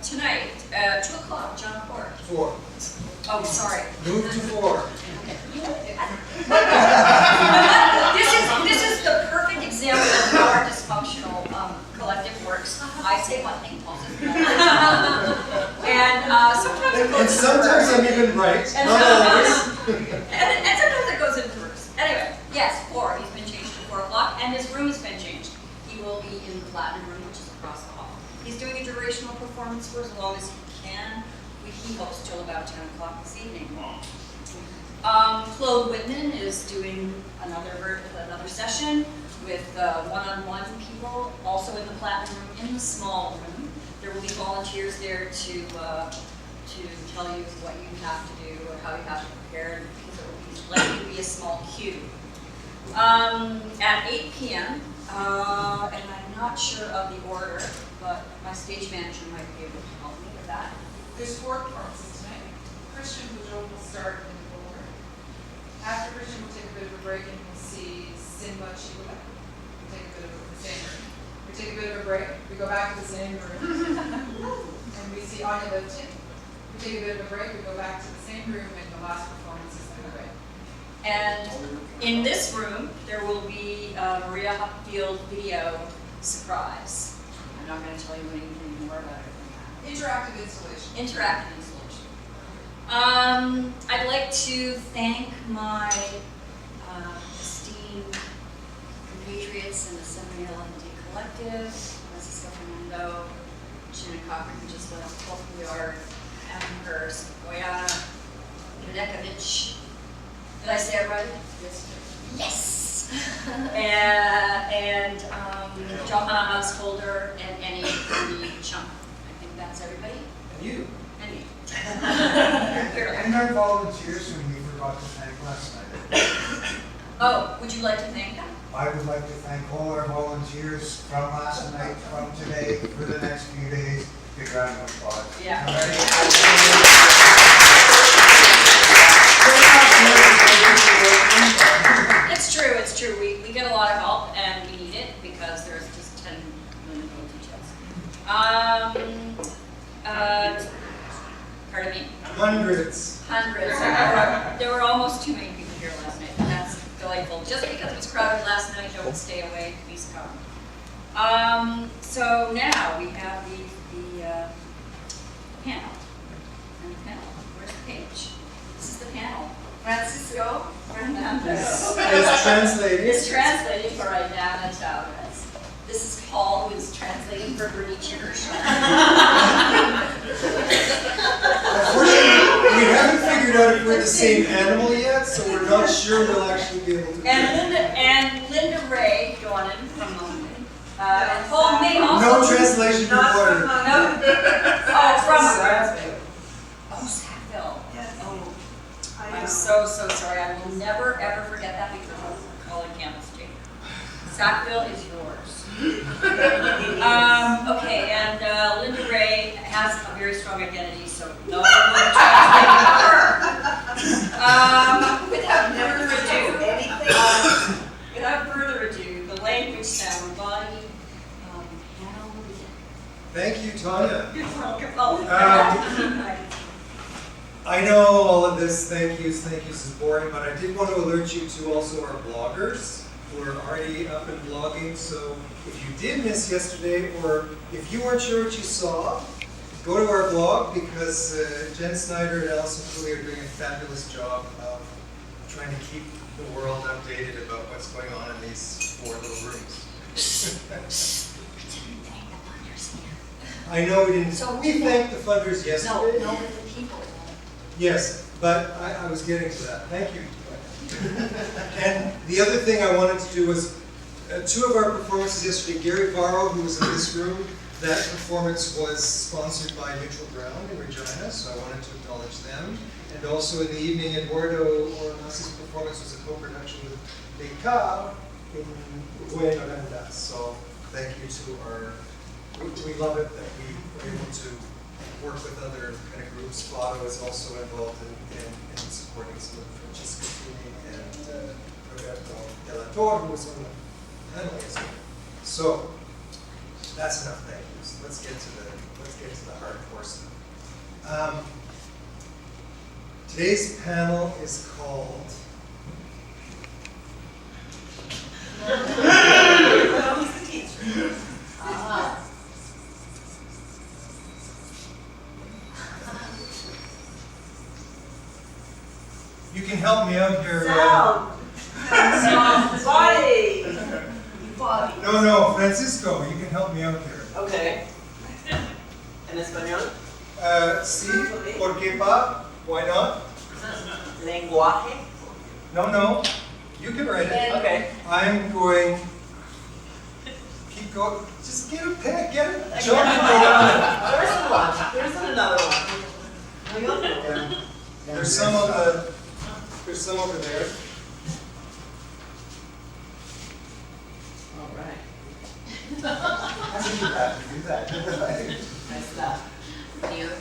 Tonight, 2 o'clock, John Court. 4. Oh, sorry. Move to 4. This is the perfect example of how our dysfunctional collective works. I say one thing, Paul says another. And sometimes I'm even right. Not always. and sometimes it goes in reverse. Anyway, yes, 4. He's been changed to 4 o'clock, and his room has been changed. He will be in the platinum room, which is across the hall. He's doing a durational performance for as long as he can. He hopes till about 10 o'clock this evening. Claude Whitman is doing another session with one-on-one people, also in the platinum room, in the small room. There will be volunteers there to tell you what you have to do or how you have to prepare, because it will likely be a small queue. At 8 p.m., and I'm not sure of the order, but my stage manager might be able to help me with that. There's 4 performances tonight. Christian will start in the order. After Christian, we'll take a bit of a break and we'll see Simba Chibuka. We'll take a bit of the same room. We take a bit of a break. We go back to the same room. And we see Anya Lipton. We take a bit of a break. We go back to the same room, and the last performance is the break. And in this room, there will be a Maria Hopfield video surprise. I'm not going to tell you anything more about it than that. Interactive installation. Interactive installation. I'd like to thank my esteemed compatriots in the Seminole L&D Collective, Francisco Fernando, Shannon Cochran, who just left, Couillard, Amherst, Aidana, Berenicci. Did I say it right? Yes. and Johanna Householder and Annie Chunk. I think that's everybody. And you. And me. And our volunteers whom we forgot to thank last night. Oh, would you like to thank them? I would like to thank all our volunteers from last night, from today, for the next few days. Big round of applause. Yeah. It's true. We get a lot of help, and we need it because there's just 10 million little details. Pardon me? Hundreds. There were almost too many people here last night, and that's delightful. Just because it was crowded last night, don't stay away, please come. So now we have the panel. And the panel, where's the page? This is the panel. Francisco Fernando is translating for Aidana Chávez. This is Paul, who is translating for Berenicci Hershorn. Unfortunately, we haven't figured out if we're the same animal yet, so we're not sure we'll actually be able to. And Linda Ray Dornan from London. And Paul may also. No translation required. From Sackville. Oh, Sackville. Yes. Oh, I'm so sorry. I will never ever forget that because of calling campus Jake. Sackville is yours. Okay, and Linda Ray has a very strong identity, so no one will translate her. Without further ado, the language, sound, body, Hannah will begin. Thank you, Tanya. You're welcome. I know all of this thank yous is boring, but I did want to alert you to also our bloggers who are already up and blogging. So if you did miss yesterday, or if you weren't sure what you saw, go to our blog, because Jen Snyder and Alison Couillard are doing a fabulous job of trying to keep the world updated about what's going on in these 4 little rooms. I know we didn't. So we thanked the funders yesterday. No, but the people. Yes, but I was getting to that. Thank you. And the other thing I wanted to do was 2 of our performances yesterday. Gary Varro, who was in this room, that performance was sponsored by Neutral Ground in Regina, so I wanted to acknowledge them. And also in the evening, Eduardo Ornaz's performance was a co-production with Beca in Buena. So thank you to our. We love it that we were able to work with other kind of groups. Fado is also involved in supporting some of Francesca Fini and Roberto Delator, who was on the panel yesterday. So, That's enough thank yous. Let's get to the hardcore stuff. Today's panel is called You can help me out here. Sound. Body. Body. No, Francisco, you can help me out here. Okay. En español. Sí, ¿por qué pa? Why not? Lenguaje. No, you can write it. Okay. I'm going, keep going, just get a pen, get it. Jump and go on There's one. There's another one. it. There's some over there. All right. How do you have to do that? Nice stuff. Any other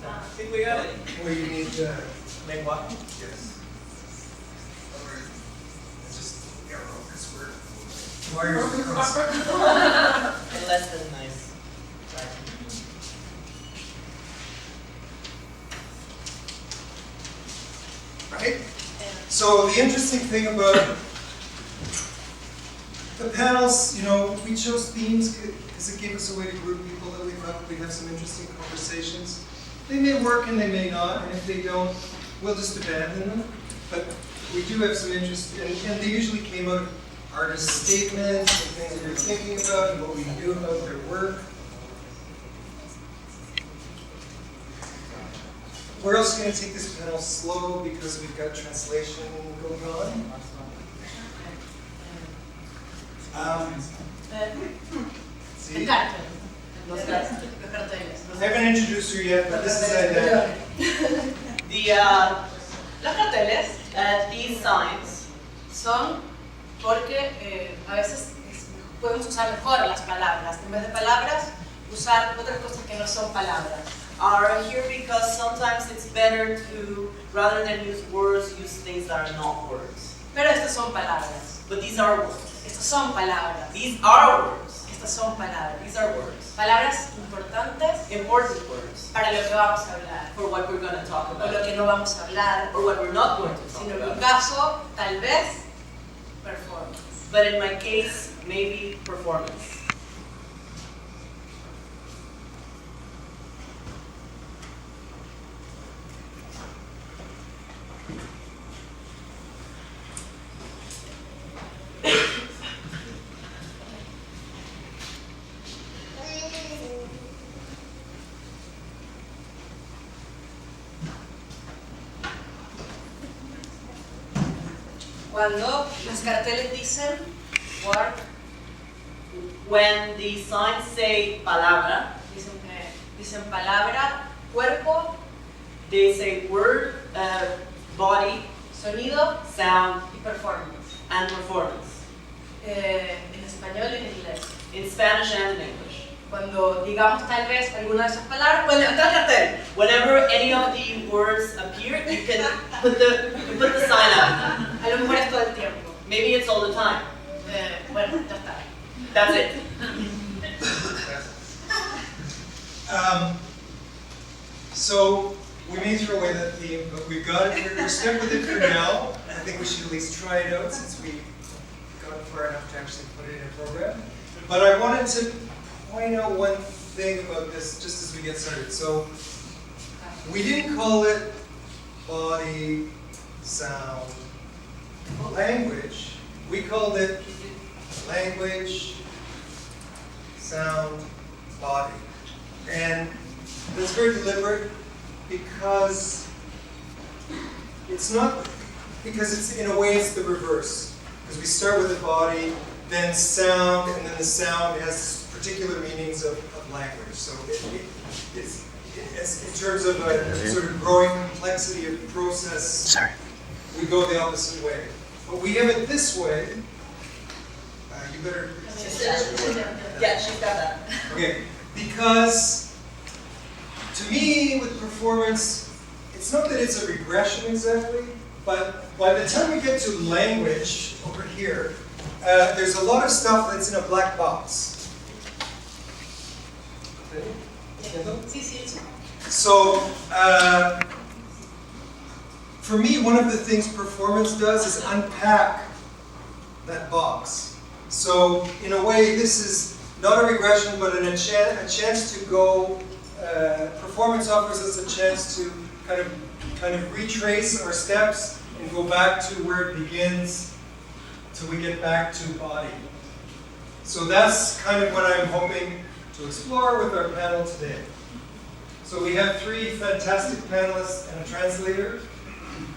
I think we got it. Where you need, Lenguaje. yes. Just arrow, because we're across. Less than nice. Right? So the interesting thing about the panels, we chose themes because it gave us a way to group people that we thought we'd have some interesting conversations. They may work and they may not, and if they don't, we'll just abandon them. But we do have some interest, and they usually came out of artist statements and things we were thinking about and what we knew about their work. We're also going to take this panel slow because we've got translation going on. See? Los carteles. I haven't introduced her yet, but this is Aidana. Los carteles, these signs, son porque a veces podemos usar mejor las palabras. En vez de palabras, usar otras cosas que no son palabras. Are here because sometimes it's better to, rather than use words, use things that are not words. Pero estas son palabras. But these are words. Estas son palabras. These are words. Estas son palabras. These are words. Palabras importantes Important words para lo que vamos a hablar. for what we're going to talk O lo about. que no vamos a hablar. Or what we're not going to talk Sino en mi about. caso, tal vez, performance. But in my case, maybe performance. Cuando los carteles dicen work, When the signs say palabra, dicen palabra, cuerpo, they say word, body, sonido sound, y performance. and performance. En español y en inglés. In Spanish and in English. Cuando digamos tal vez alguna de esas palabras, pueden levantar el cartel. Whenever any of the words appear, you can put the sign up. A lo mejor es todo el tiempo. Maybe it's all the time. Bueno, ya está. That's it. So we may throw away that theme, but we've got it. We're stuck with it for now. I think we should at least try it out since we got far enough to actually put it in a program. But I wanted to point out one thing about this just as we get started. So we didn't call it body, sound, language. We called it language, sound, body. And that's very deliberate because it's in a way it's the reverse. Because we start with the body, then sound, and then the sound has particular meanings of language. So it's in terms of a sort of growing complexity of process, we go the opposite way. But we have it this way. You better. Yeah, she's got that. Okay, because to me, with performance, it's not that it's a regression exactly, but by the time we get to language over here, there's a lot of stuff that's in a black box. So, for me, one of the things performance does is unpack that box. So, in a way, this is not a regression, but a chance to go. Performance offers us a chance to kind of retrace our steps and go back to where it begins, till we get back to body. So that's kind of what I'm hoping to explore with our panel today. So we have 3 fantastic panelists and a translator.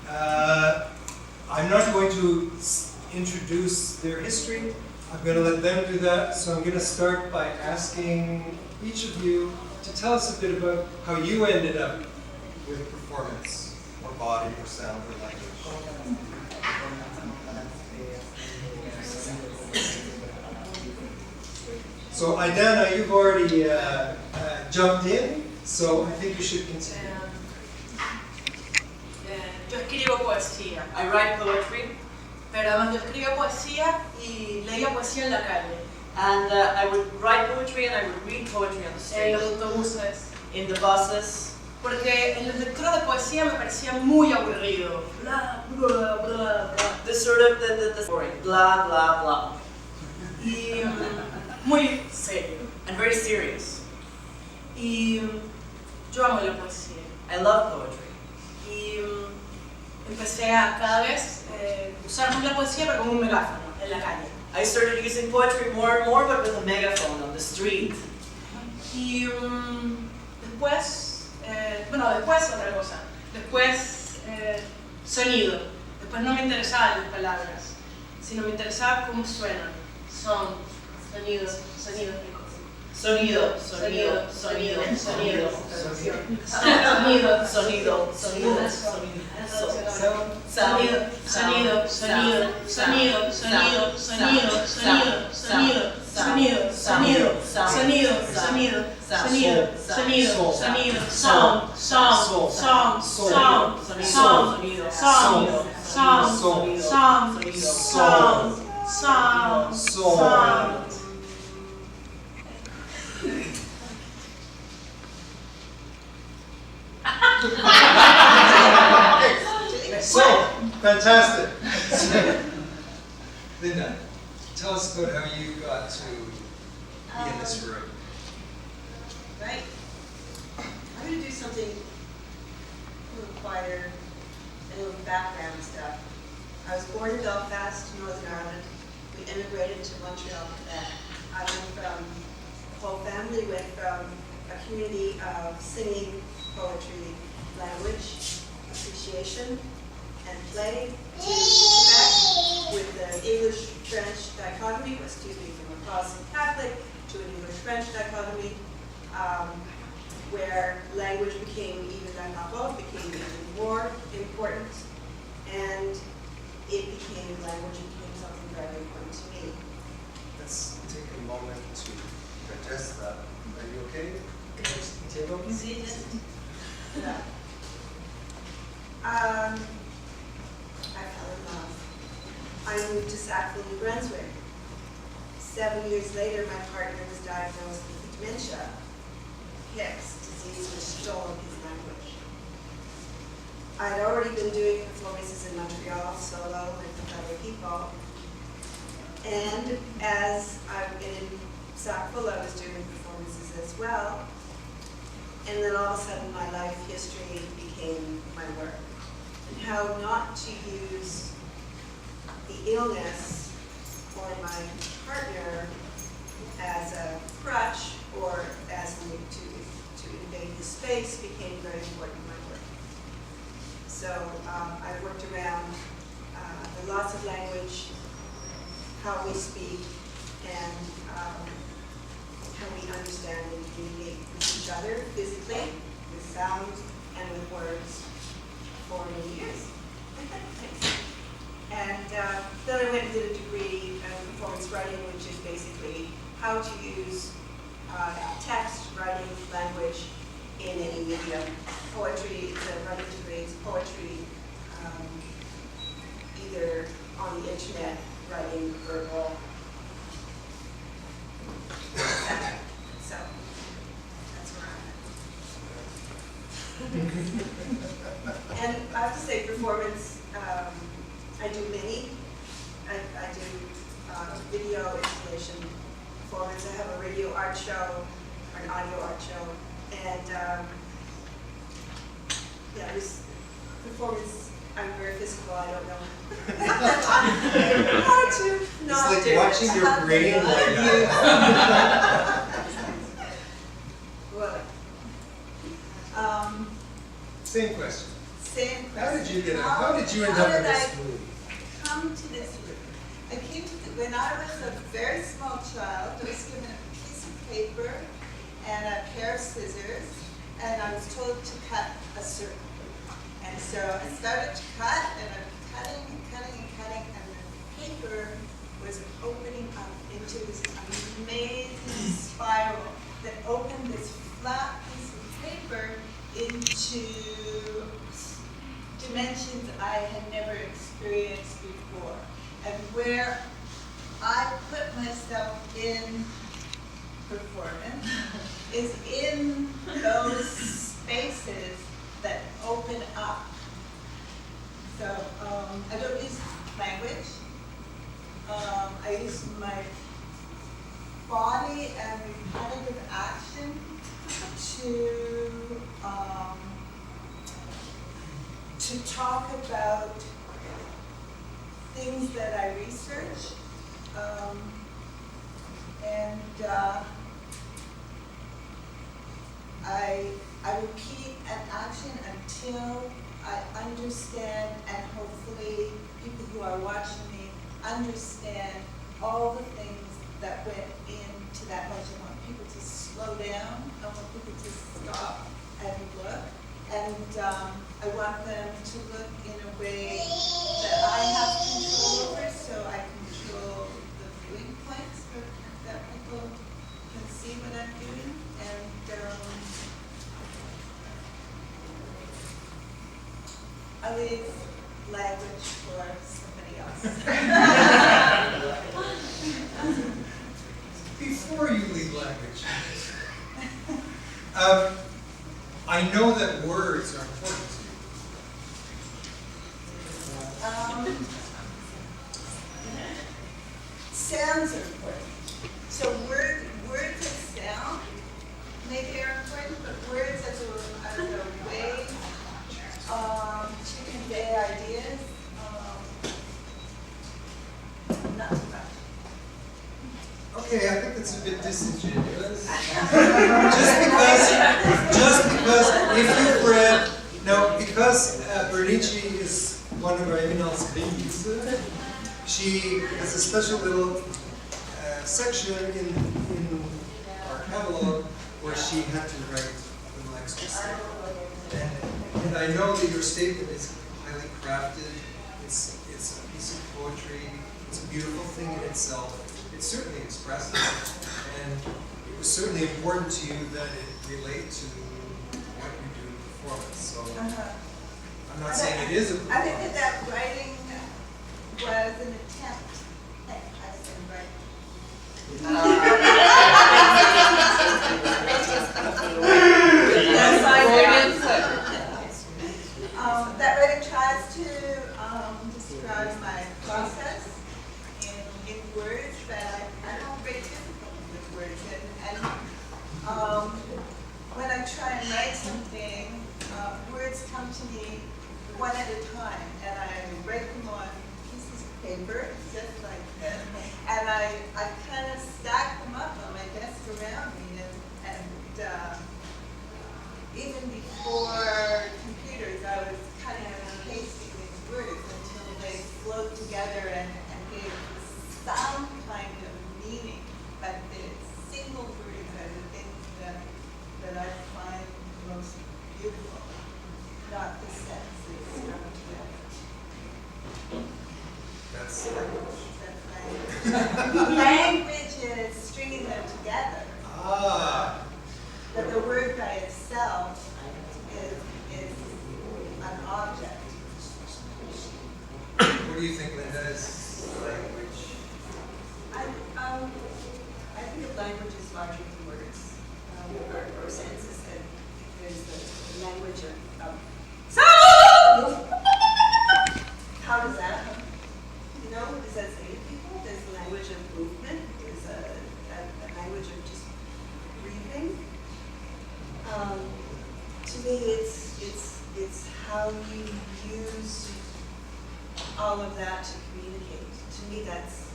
I'm not going to introduce their history. I'm going to let them do that. So I'm going to start by asking each of you to tell us a bit about how you ended up with performance, or body, or sound, or language. So Aidana, you've already jumped in, so I think you should continue. Yo escribo poesía, I write poetry, pero además yo escribo poesía y leía poesía en la calle, and I would write poetry and I would read poetry on the en street, los autobuses, in the buses, porque en los lecturas de poesía me parecía muy aburrido. Bla, bla, bla, bla. the sort of the boring, blah, blah, blah, Y muy serio. and very serious. Y yo amo la poesía. I love poetry. Y empecé a cada vez usar más la poesía pero como un megáfono en la calle. I started using poetry more and more, but with a megaphone on the street. Y después, después otra cosa. Después sonido. Después no me interesaban las palabras, sino me interesaba cómo suenan. Son, sonidos, sonidos. Sonido, sonido, sonido, sonido, Sonido, sonido, sonido, sonido, sonido, sonido, sonido, sonido, sonido, sonido, sonido, sonido, sonido, sonido, sonido, sonido, sonido, sonido, sonido, sound, sound, sound, sound, sound, sound, sound, sound, sound, sound. So, fantastic. Linda, tell us about how you got to be in this room. Right. I'm going to do something a little quieter and a little background stuff. I was born in Belfast, Northern Ireland. We immigrated to Montreal, Quebec. I went from, the whole family went from a community of singing, poetry, language, appreciation, and play to Quebec with the English-French dichotomy, from a Protestant Catholic to an English-French dichotomy, where language became became even more important, and language became something very important to me. Let's take a moment to digest that. Are you okay? Table? Yeah. I fell in love. I moved to Sackville, New Brunswick. 7 years later, my partner was diagnosed with dementia, Hicks disease, which stole his language. I'd already been doing performances in Montreal, solo, and with other people. And as I've been in Sackville, I was doing performances as well. And then all of a sudden, my life history became my work. And how not to use the illness or my partner as a crutch or as a way to invade his space became very important in my work. So I worked around the loss of language, how we speak, and how we understand and communicate with each other physically, with sound, and with words for many years. And then I went and did a degree in performance writing, which is basically how to use text, writing, language in any poetry, the writing degree, poetry, either on the internet, writing, verbal. So, that's where I'm at. And I have to say, performance, I do many. I do video installation performance. I have a radio art show, or an audio art show, and yeah, this performance, I'm very physical, I don't know how to not It's do like watching it. your brain light up. What? Same question. Same How did question. you get up? How did you end up in this movie? Come to this room. I came to when I was a very small child, I was given a piece of paper and a pair of scissors, and I was told to cut a circle. And so I started to cut, and I'm cutting and cutting and cutting, and the paper was opening up into this amazing spiral that opened this flat piece of paper into dimensions I had never experienced before. And where I put myself in performance is in those spaces that open up. So I don't use language. I use my body and repetitive action to talk about things that I research, and I repeat an action until I understand, and hopefully people who are watching me understand all the things that went into that motion. I want people to slow down, I want people to stop and look, and I want them to look in a way that I have control over, so I control the viewing points so that people can see what I'm doing. And I leave language for somebody else. Before you leave language, I know that words are important to you. Sounds are important. So words as sound, maybe are important, but words as a way to convey ideas, not so much. Okay, I think that's a bit disingenuous. just because if you've read, no, because Berenicci is one of our eminence grise, she has a special little section in our catalog where she had to write a little extra stuff. And I know that your statement is highly crafted. It's a piece of poetry. It's a beautiful thing in itself. It's certainly expressive, and it was certainly important to you that it relate to what you do in performance. So I'm not saying it is a performance. I think that writing was an attempt. I said writing. That writing tries to describe my process in words, but I have great difficulty with words. And when I try and write something, words come to me one at a time, and I write them on pieces of paper, just like this, and I kind of stack them up on my desk around me, and even before computers, I was cutting and pasting these words until they flowed together and gave some kind of meaning. But the single words are the things that I find most beautiful, not the sentences strung together. That's language. That's language. Language is stringing them together. Ah. But the word by itself object. What do you think, Linda, is language? I think of language as larger than words, or sentences, and there's the language of sound. How does that happen? You know, what does that say to people? There's the language of movement. There's a language of just breathing. To me, it's how you use all of that to communicate. To me, that's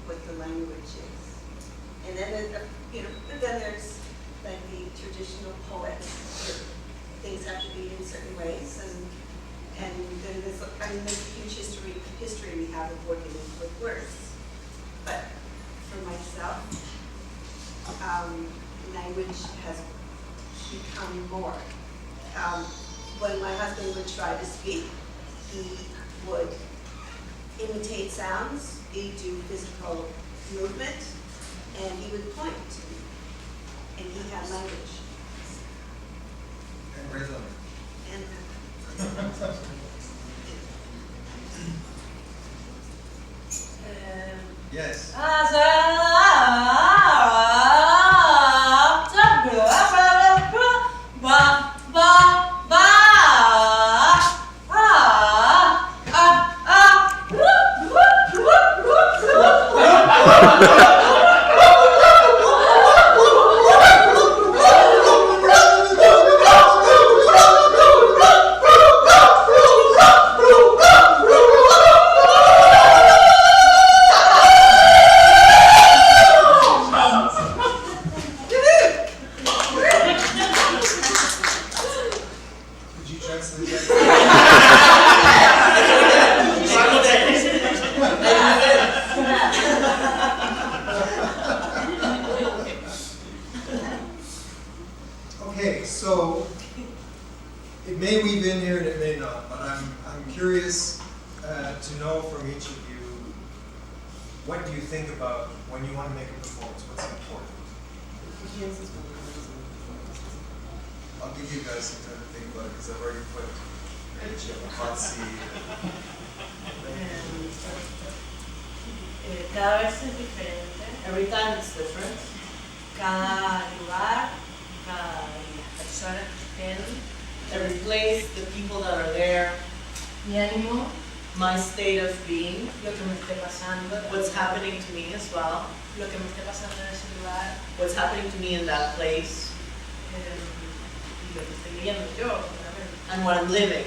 what the language is. And then, but then there's like the traditional poets. Things have to be in certain ways, and then there's, there's a huge history we have of working with words. But for myself, language has become more. When my husband would try to speak, he would imitate sounds, he'd do physical movement, and he would point to me. And he had language. And rhythm. And Yes. Okay, so it may weave in here and it may not, but I'm curious to know from each of you, what do you think about when you want to make a performance? What's important? I'll give you guys some time to think about it because I've already put Berenicci on the hot seat. Cada vez es diferente. Every time it's different. Cada lugar, cada persona que estén, Every place, the people that are there, mi ánimo, my state of being, lo que me esté pasando, what's happening to me as well, lo que me esté pasando en ese lugar, what's happening to me in that place, y lo que estoy viviendo yo, seguramente, and what I'm living,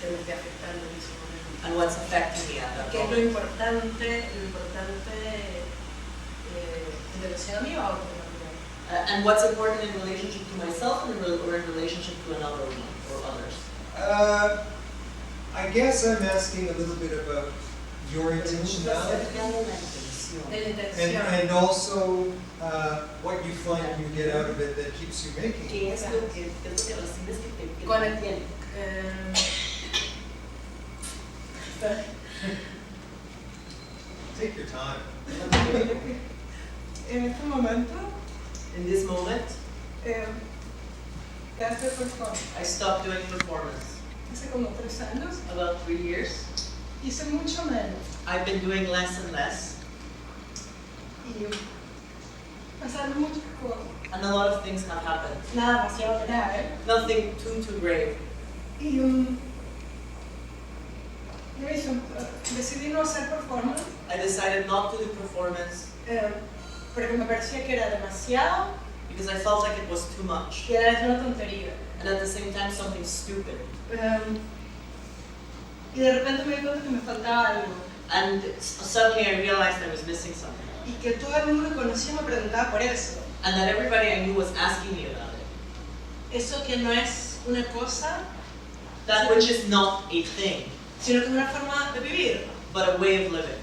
que me esté afectando en ese momento. and what's affecting me at that ¿Qué es lo moment. importante en relación a mí o a otro? And what's important in relationship to myself or in relationship to another one or others. I guess I'm asking a little bit about your intentionality De la intención. and also what you find you get out of it that keeps you making. ¿Qué es lo que recibes que te Con el mantiene? Take your time. En este momento, In this moment, dejé de performar. I stopped doing performance. Hace como 3 años About 3 years. hice mucho menos I've been doing less and less, y pasaron muchas cosas. and a lot of things have happened. Nada demasiado grave. Nothing too grave. Y decidí no hacer performance I decided not to do performance porque me parecía que era demasiado because I felt like it was too much, y era una tontería. and at the same time something stupid. Y de repente me di cuenta que me faltaba algo And suddenly I realized I was missing something, y que todo el mundo que conocía me preguntaba por eso. and that everybody I knew was asking me about it. Eso que no es una cosa, That which is not a thing, sino que es una forma de vivir. but a way of living.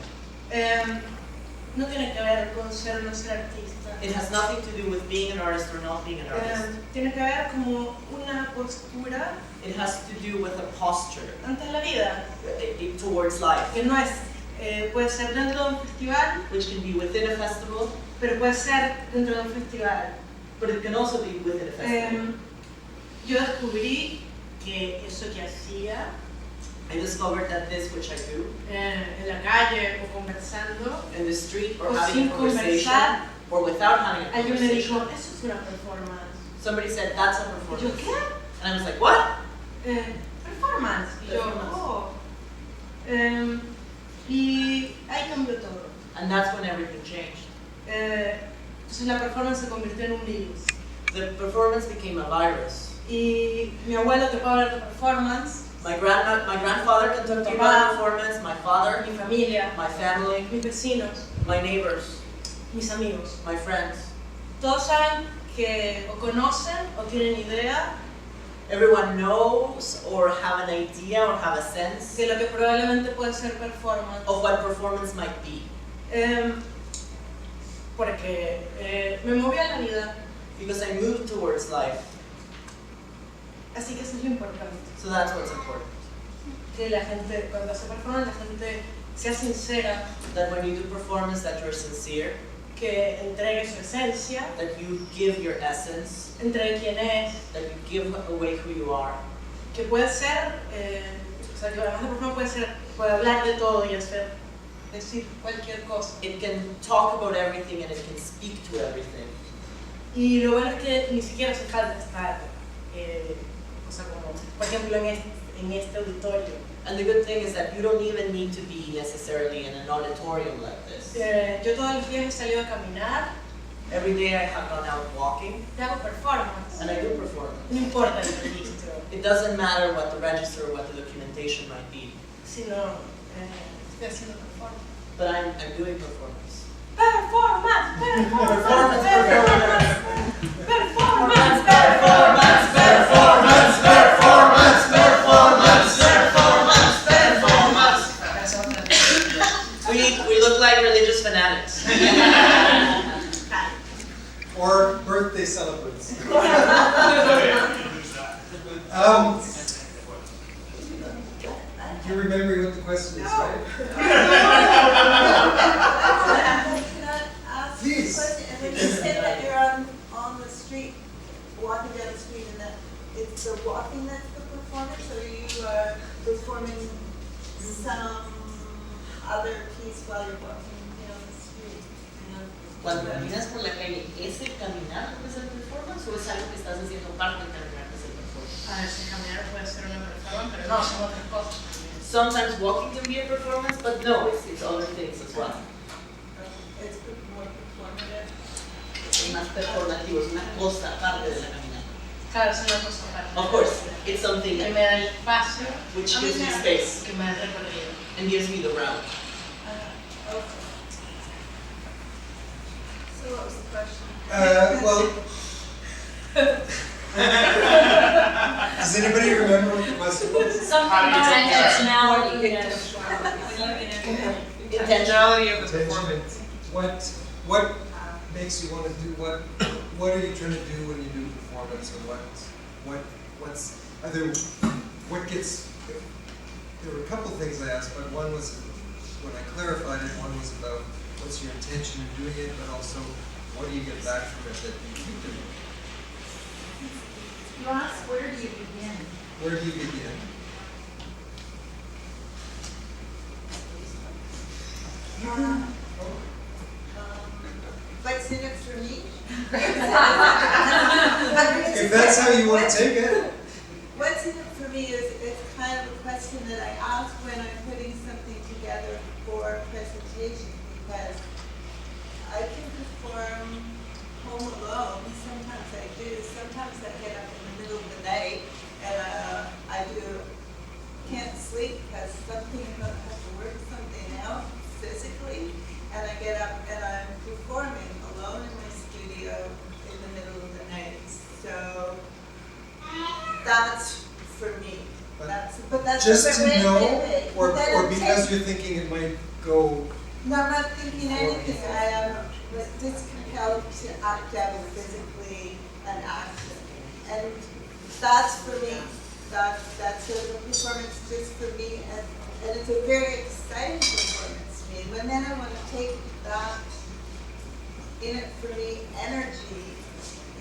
No tiene que ver con ser o no ser artista. It has nothing to do with being an artist or not being an artist. Tiene que ver como una postura It has to do with a posture ante la vida, towards life, que no es, puede ser dentro de un festival, which can be within a festival, pero puede ser dentro de un festival. but it can also be within a festival. Yo descubrí que eso que hacía I discovered that this which I do en la calle o conversando in the street or o having sin a conversation conversar, or without having a alguien me dijo, conversation, eso es una performance. somebody said that's a Y yo, performance. ¿qué? And I was like, what? Performance. Y yo, Performance. oh. Y ahí cambió todo. And that's when everything changed. Entonces la performance se convirtió en un virus. The performance became a virus. Y mi abuelo te puede hablar de performance, My grandfather can talk to you about performance, my father, mi familia, my family, mis vecinos, my neighbors, mis amigos. my friends. Todos saben que o conocen o tienen idea Everyone knows or have an idea or have a sense de lo que probablemente puede ser performance. of what performance might be. Porque me moví a la vida, Because I moved towards life. así que eso es lo importante. So that's what's important. Que la gente, cuando hace performance, la gente sea sincera, That when you do performance, that you're sincere, que entregue su esencia, that you give your essence, entregue quién es, that you give away who you are. que puede ser, o sea, que además de performance puede hablar de todo y decir cualquier cosa. It can talk about everything and it can speak to everything. Y lo bueno es que ni siquiera hace falta estar, o sea, como, por ejemplo, en este auditorio. And the good thing is that you don't even need to be necessarily in an auditorium like this. Yo todos los días he salido a caminar, Every day I have gone out walking y hago performance. and I do performance. No importa el registro, It doesn't matter what the register or what the documentation might be, sino estoy haciendo performance. but I'm doing performance. Performance, performance, Performance, performance, performance, We look like religious fanatics. Or birthday celebrants. You're remembering what the question is, right? Can I ask Please. a question? And when you say that you're on the street, walking down the street, and that it's the walking that's the performance, or you are performing some other piece while you're walking down the street? Cuando caminas por la calle, ¿es el caminar lo que es el performance o es algo que estás haciendo parte del caminar que es el performance? A ver, si caminar puede ser una performance, pero no, son otras cosas. Sometimes walking can be a performance, but no, it's other things as well. It's more performative. Es más performativo, es una cosa aparte de la caminata. Claro, es una cosa aparte. Of course, it's something Que me da el espacio, which gives me space que me da el recorrido. and gives me the route. Okay. So what was the question? Well, does anybody remember what the question was? Something about intentionality. Intentionality of the Attention. performance. What makes you want to do what are you trying to do when you do performance, or what's either what gets, there were a couple things I asked, but one was when I clarified it, one was about what's your intention in doing it, but also what do you get back from it that you keep doing? You asked, where do you begin? Where do you begin? What's in it for me? If that's how you want to take it. What's in it for me is kind of a question that I ask when I'm putting something together for a presentation, because I can perform home alone. Sometimes I do. Sometimes I get up in the middle of the night and can't sleep because something I have to work something out physically, and I get up and I'm performing alone in my studio in the middle of the night. So that's for me. But that's Just to wait, know, wait. or But then or it because takes- you're thinking it might go. No, I'm not thinking anything. I am just compelled to act out physically an action, and that's for me. That's a performance just for me, and it's a very exciting performance for me. And then I want to take that in it for me energy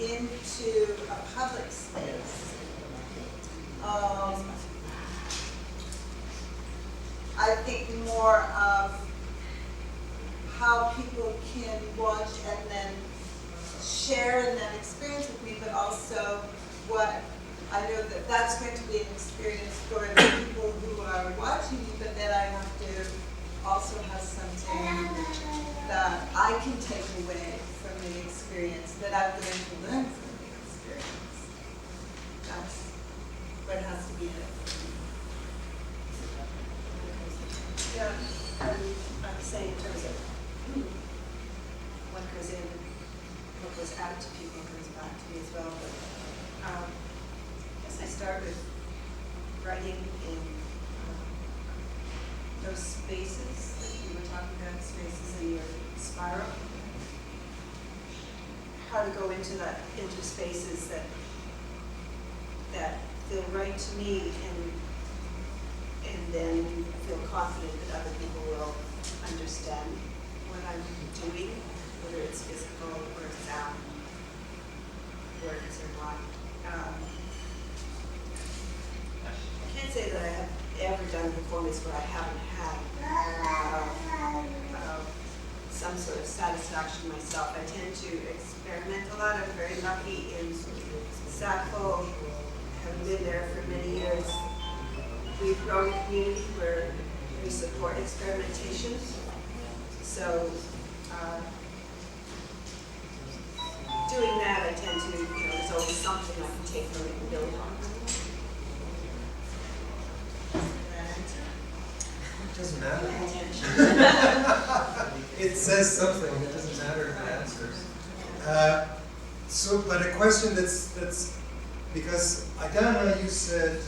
into a public space. more of how people can watch and then share in that experience with me, but also what I know that that's going to be an experience for the people who are watching me, but then I have to also have something that I can take away from the experience, that I'm going to learn from the experience. That's what has to be it. Yeah, I'm saying in terms of what goes in, what goes out to people comes back to me as well. But I guess I start with writing in those spaces that you were talking about, spaces in your spiral. How to go into spaces that feel right to me, and then feel confident that other people will understand what I'm doing, whether it's physical or sound, words or not. I can't say that I have ever done a performance where I haven't had some sort of satisfaction myself. I tend to experiment a lot. I'm very lucky in Sackville, having been there for many years. We've grown a community where we support experimentation. So doing that, I tend to, there's always something I can take from it and build on. It doesn't matter. It says something. It doesn't matter if it answers. But a question that's because Aidana, you said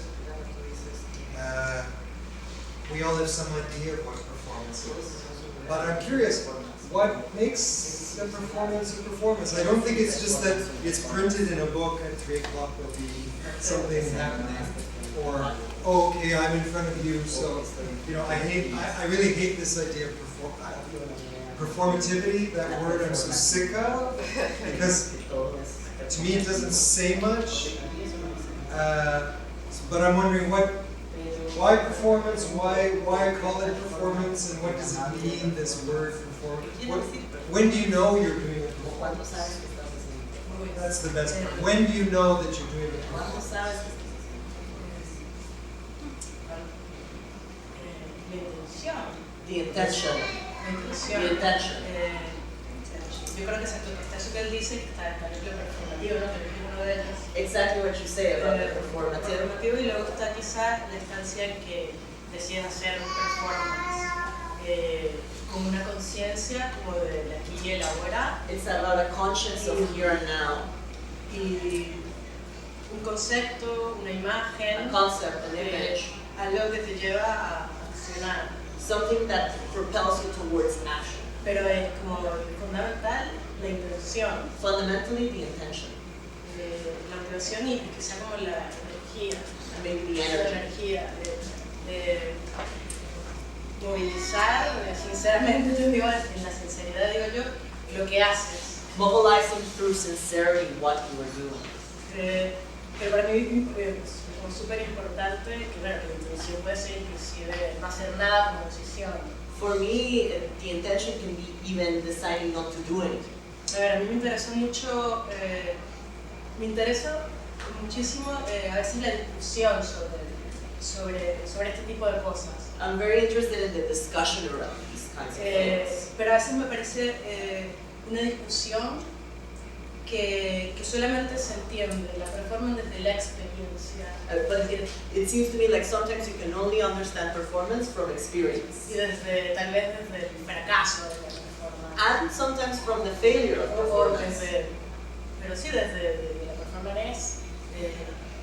we all have some idea of what performance is. But I'm curious, what makes a performance a performance? I don't think it's just that it's printed in a book at 3 o'clock there'll be something happening, or okay, I'm in front of you, so I really hate this idea of performativity. That word I'm so sick of, because to me it doesn't say much. But I'm wondering why performance? Why call it performance? And what does it mean? This word performance. When do you know you're doing a performance? That's the best part. When do you know that you're doing a performance? The intention. La intención. Yo creo que está eso que él dice, que está el performativo, ¿no? Que es uno de ellos. Exactly what you say about the performative. Performativo, y luego está quizá la instancia en que deciden hacer un performance con una conciencia como de aquí y el ahora. It's about a conscience of here and now. Y un concepto, una imagen. A concept, an image. Algo que te lleva a accionar. Something that propels you towards action. Pero es como fundamental la intención. Fundamentally, the intention. La motivación y quizá como la energía. And maybe the La energy. energía de movilizar, sinceramente, yo digo, en la sinceridad digo yo, lo que haces. Mobilizing through sincerity what you are doing. Pero para mí es como súper importante que la intención puede ser inclusive no hacer nada como decisión. For me, the intention can be even deciding not to do anything. A ver, a mí me interesa mucho, me interesa muchísimo a veces la discusión sobre este tipo de cosas. I'm very interested in the discussion around these kinds of things. Pero a veces me parece una discusión que solamente se entiende, la performance desde la experiencia. But it seems to me like sometimes you can only understand performance from experience. Y tal vez desde el fracaso de la performance. And sometimes from the failure of performance. Pero sí, desde la performance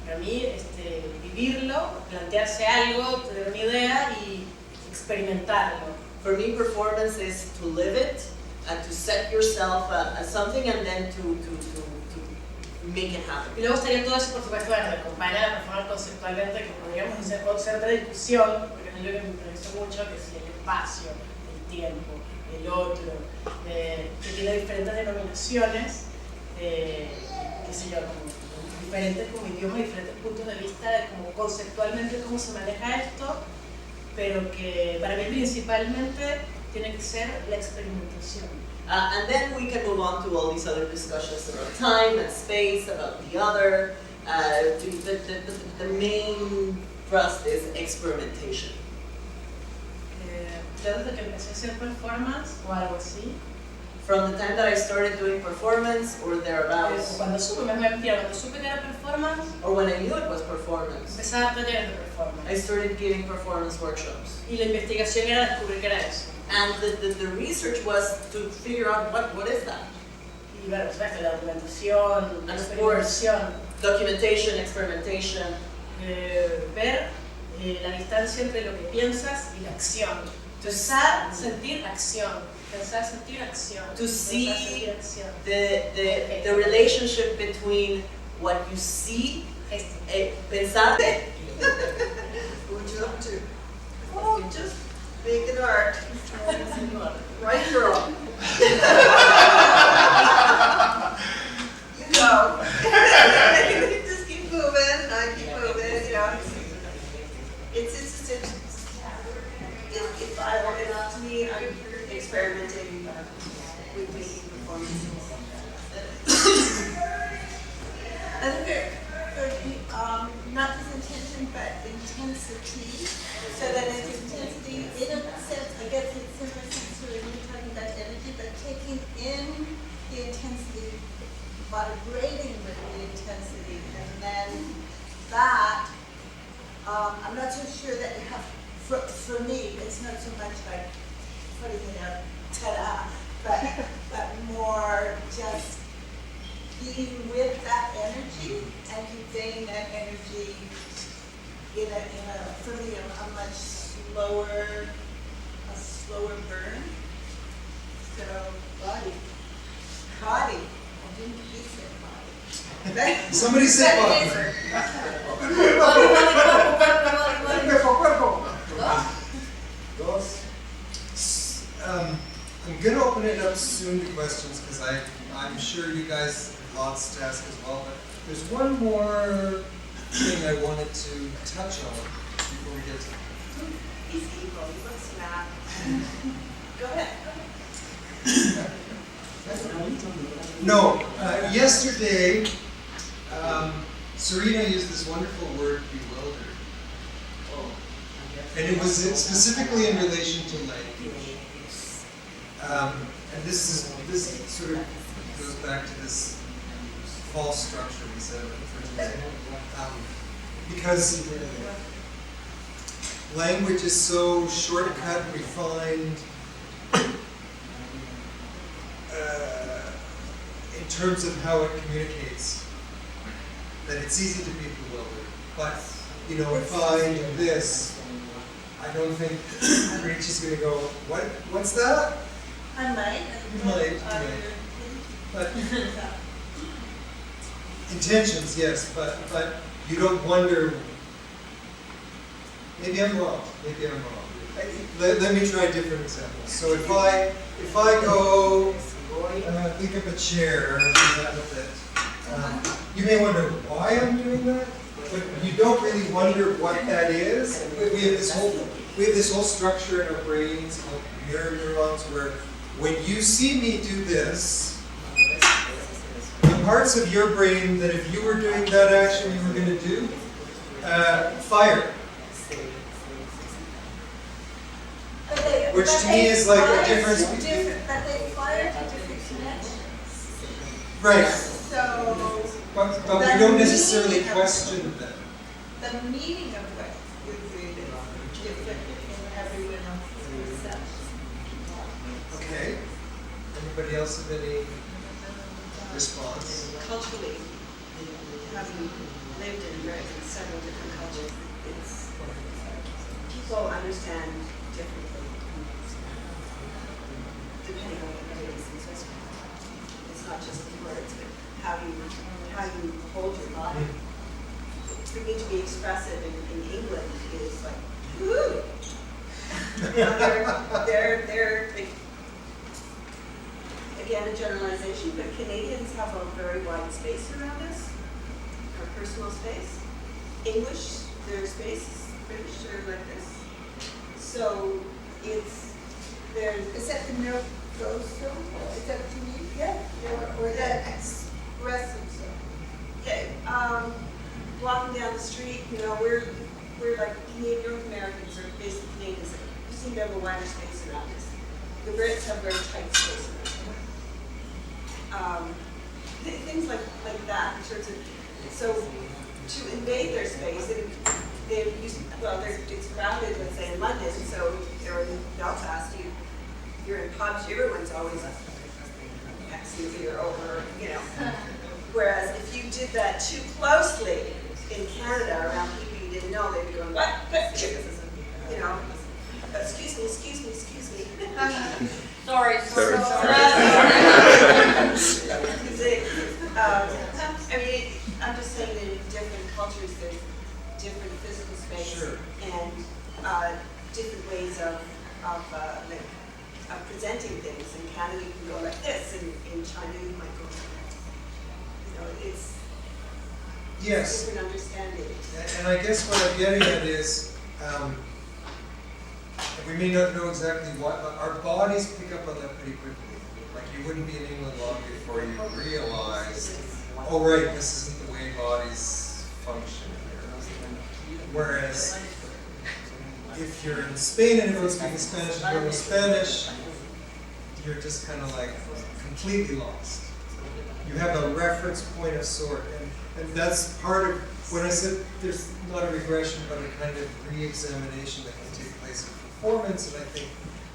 para mí vivirlo, plantearse algo, tener una idea y experimentarlo. For me, performance is to live it, and to set yourself something and then to make it happen. Y luego estaría todo eso, por supuesto, de acompañar a performance conceptualmente, que podríamos hacer otra discusión, porque es algo que me interesó mucho, que es el espacio, el tiempo, el otro, que tiene diferentes denominaciones, qué sé yo, como diferentes como idiomas, diferentes puntos de vista de cómo conceptualmente cómo se maneja esto, pero que para mí principalmente tiene que ser la experimentación. And then we can move on to all these other discussions about time and space, about the other. The main thrust is experimentation. Yo desde que empecé a hacer performance o algo así, From the time that I started doing performance or thereabouts, cuando supe, cuando supe que era performance, or when I knew it was performance, empecé a dar talleres de I performance. started giving performance workshops. Y la investigación era descubrir qué era eso. And the research was to figure out what is that? Y bueno, pues ves, la documentación, la And of experimentación, Documentation, experimentation, ver la distancia entre lo que piensas y la acción. Pensar, sentir, acción. Pensar, sentir, acción. To Pensar, see sentir, acción. the relationship between what you see, pensar. Would you love to? Oh, just make it art. Right, girl. You know. Just keep moving, and I keep moving, you know. It's if I open up to me, I'm experimenting with making performances. I think there would be not just intention but intensity. So that it's intensity in a sense, I guess it's similar sense to when you're talking about energy, but taking in the intensity, vibrating with the intensity, and then that, I'm not so sure that you have, for me, it's not so much like putting it out, ta-da, but more just being with that energy and conveying that energy in a for me, a much slower burn. So body. I didn't say body. Somebody said body. I'm gonna open it up soon to questions because I'm sure you guys have lots to ask as well, but there's one more thing I wanted to touch on before we get to He's evil, he looks mad. Go ahead. No, yesterday, Serena used this wonderful word, bewildered. And it was specifically in relation to language. And this sort of goes back to this false structure we said for today. Because language is so shortcut, refined, in terms of how it communicates, that it's easy to be bewildered. But, you know, if I do this, I don't think Berenicci's going to go, what's that? I might. You might. But intentions, yes, but you don't wonder. Maybe I'm wrong. Let me try different examples. So if I go think of a chair and do that with it, you may wonder why I'm doing that, but you don't really wonder what that is. We have this whole structure in our brains called mirror neurons, where when you see me do this, the parts of your brain that if you were doing that action you were going to do, fire. Which to me is like a difference between... But they fire to different connections. Right. So... But we don't necessarily question them. The meaning of what you're doing is different in everyone else's perception. Okay. Anybody else have any response? Culturally, having lived and read in several different cultures, people understand differently, depending on what it is. It's not just the words, but how you hold your body. For me to be expressive in England is like, woo! You know, they're again, a generalization, but Canadians have a very wide space around us, our personal space. English, their space, British, are like this. So it's, there's. Is that the nervoso? Is that what you mean? Yeah. Or that expressive zone? Yeah, walking down the street, you know, we're like Canadian, North Americans are basically Canadians. We seem to have a wider space around us. The Brits have very tight space around them. Things like that in terms of, so to invade their space, they're used, well, it's crowded, let's say in London, so or in Belfast, you're in pubs, everyone's always Xing or over, you know. Whereas if you did that too closely in Canada around people you didn't know, they'd be going, what? You know, excuse me. Sorry. I mean, I'm just saying that in different cultures, there's different physical space and different ways of presenting things. In Canada, you can go like this, and in China, you might go like that. You know, it's different understanding. And I guess what I'm getting at is, we may not know exactly what, but our bodies pick up on that pretty quickly. Like you wouldn't be in England long before you realize, oh right, this isn't the way bodies function here. Whereas if you're in Spain and everyone's speaking Spanish and you're Spanish, you're just kind of like completely lost. You have a reference point of sort, and that's part of, when I said there's not a regression, but a kind of re-examination that can take place in performance, and I think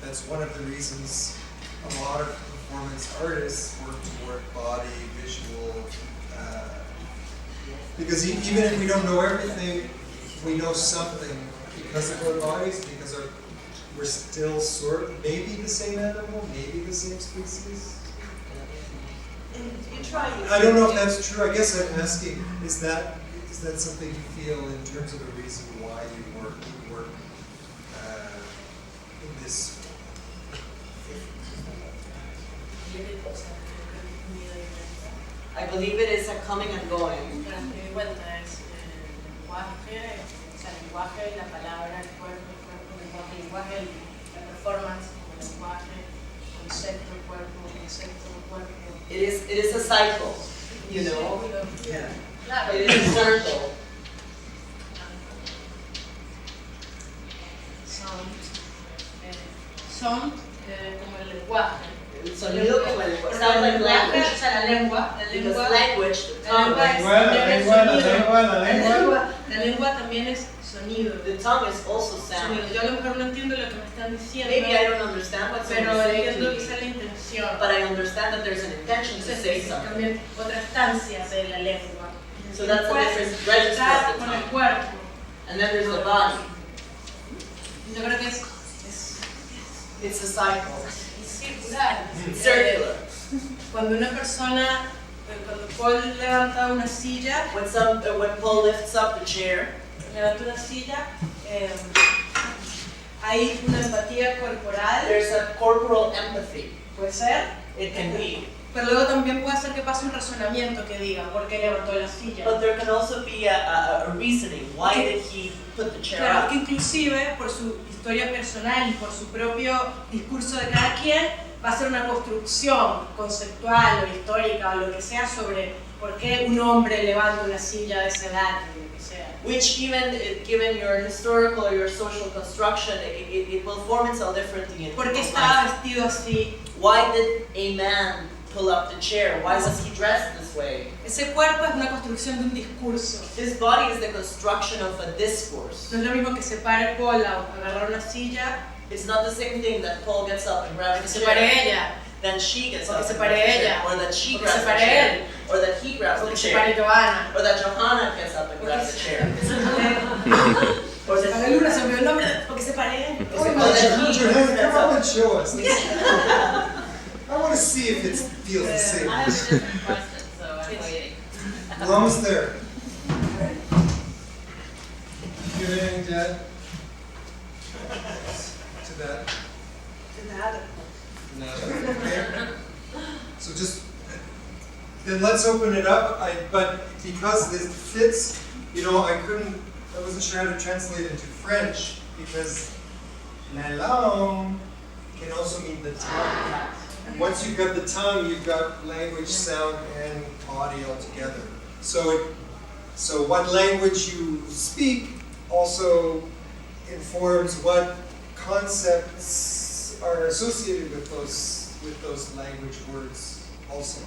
that's one of the reasons a lot of performance artists work toward body, visual, because even if we don't know everything, we know something because of our bodies, because we're still sort of maybe the same animal, maybe the same species. And you try. I don't know if that's true. I guess I'm asking, is that something you feel in terms of a reason why you work in this? I believe it is a coming and going. La palabra, el cuerpo, el lenguaje, la performance, el lenguaje, concepto, el cuerpo, el cuerpo. It is a cycle, you know. Yeah. It is a circle. Son como el lenguaje. El sonido como el sound like language. O sea, la lengua, Because language, the tongue. La lengua también es sonido. The tongue is also sound. Yo a lo mejor no entiendo lo que me están diciendo, Maybe I don't understand what pero someone's saying entiendo to quizá me, la intención. but I understand that there's an intention to say something. También otra estancia de la lengua. So that's the different register Está of the con el tongue. cuerpo. And then there's the body. Yo creo que es It's a cycle. circular. It's circular. Cuando una persona, cuando Paul levanta una silla, When Paul lifts up the chair, levanta una silla, hay una empatía corporal, there's a corporal empathy. puede ser, It can be. pero luego también puede ser que pase un razonamiento que diga por qué levantó la silla. But there can also be a reasoning. Why did he put the chair Claro, up? que inclusive por su historia personal y por su propio discurso de cada quien va a ser una construcción conceptual o histórica o lo que sea sobre por qué un hombre levanta una silla de esa edad o lo que sea. Which even, given your historical or your social construction, it will form itself differently. in ¿Por qué people's estaba minds. vestido así? Why did a man pull up the chair? Why was he dressed this way? Ese cuerpo es una construcción de un discurso. This body is the construction of a discourse. No es lo mismo que se pare Paul a agarrar una silla, It's not the same thing that Paul gets up and grabs que the se pare chair, ella, then she gets o que up se and pare grabs the ella, chair, or that she o que grabs se the pare chair, él, or that he grabs o the que se chair, pare Johanna. or that Johanna gets up and grabs the chair, O se pare Luna, se me olvidó el nombre, porque se pare él. Oh, Or no, that he Johanna, gets come up up. and show us. I want to see if it feels the same. I have a different question, so I'm waiting. We're almost there. You have anything to add to that? No. Okay. So just, then let's open it up. But because this fits, I wasn't sure how to translate into French because Lalong can also mean the tongue. Once you've got the tongue, you've got language, sound, and body all together. So what language you speak also informs what concepts are associated with those language words also.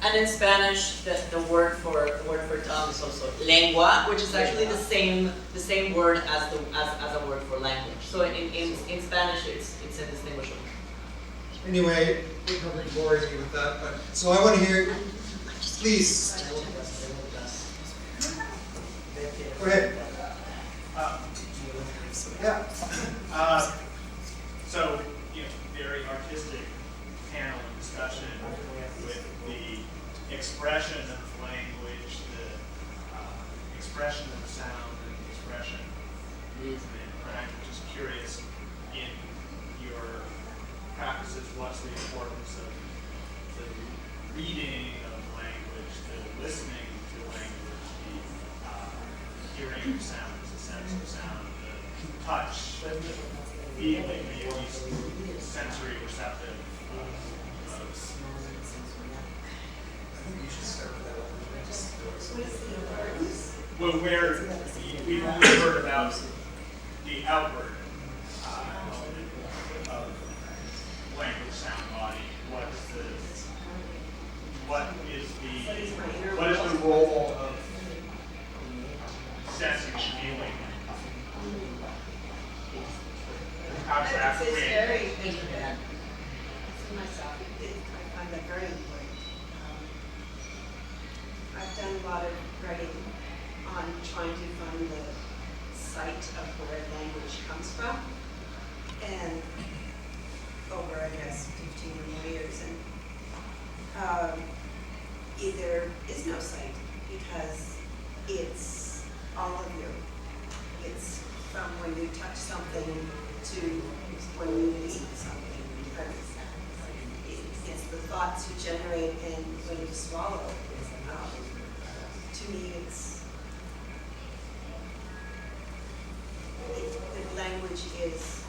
And in Spanish, the word for tongue is also lengua, which is actually the same word as a word for language. So in Spanish, it's indistinguishable. Anyway, we're probably boring you with that, but so I want to hear. Please. Go ahead. Yeah. So, very artistic panel and discussion with the expression of language, the expression of sound, and the expression of movement. And I'm just curious, in your practices, what's the importance of the reading of language, the listening to language, the hearing of sound, the sense of sound, the touch, the feeling, the at least sensory receptive modes. I think you should start with that one. Well, where we've only heard about the outward element of language, sound, body. What is the role of sensing and feeling? How does that It's create? very important. For myself, I find that very important. I've done a lot of writing on trying to find the site of where language comes from, and over, I guess, 15 or more years, and there is no site because it's all of you. It's from when you touch something to when you eat something. It's the thoughts you generate and when you swallow. To me, the language is,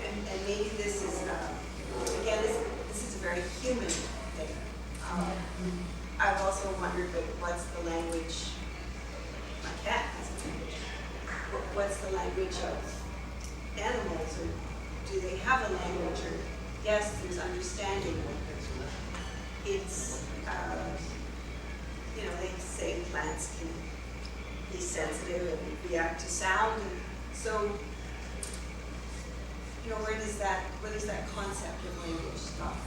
and maybe this is, again, this is a very human thing. I've also wondered, but what's the language? My cat has a language. What's the language of animals, or do they have a language? Or yes, there's understanding. It's they say plants can be sensitive and react to sound, and so where does that concept of language stop?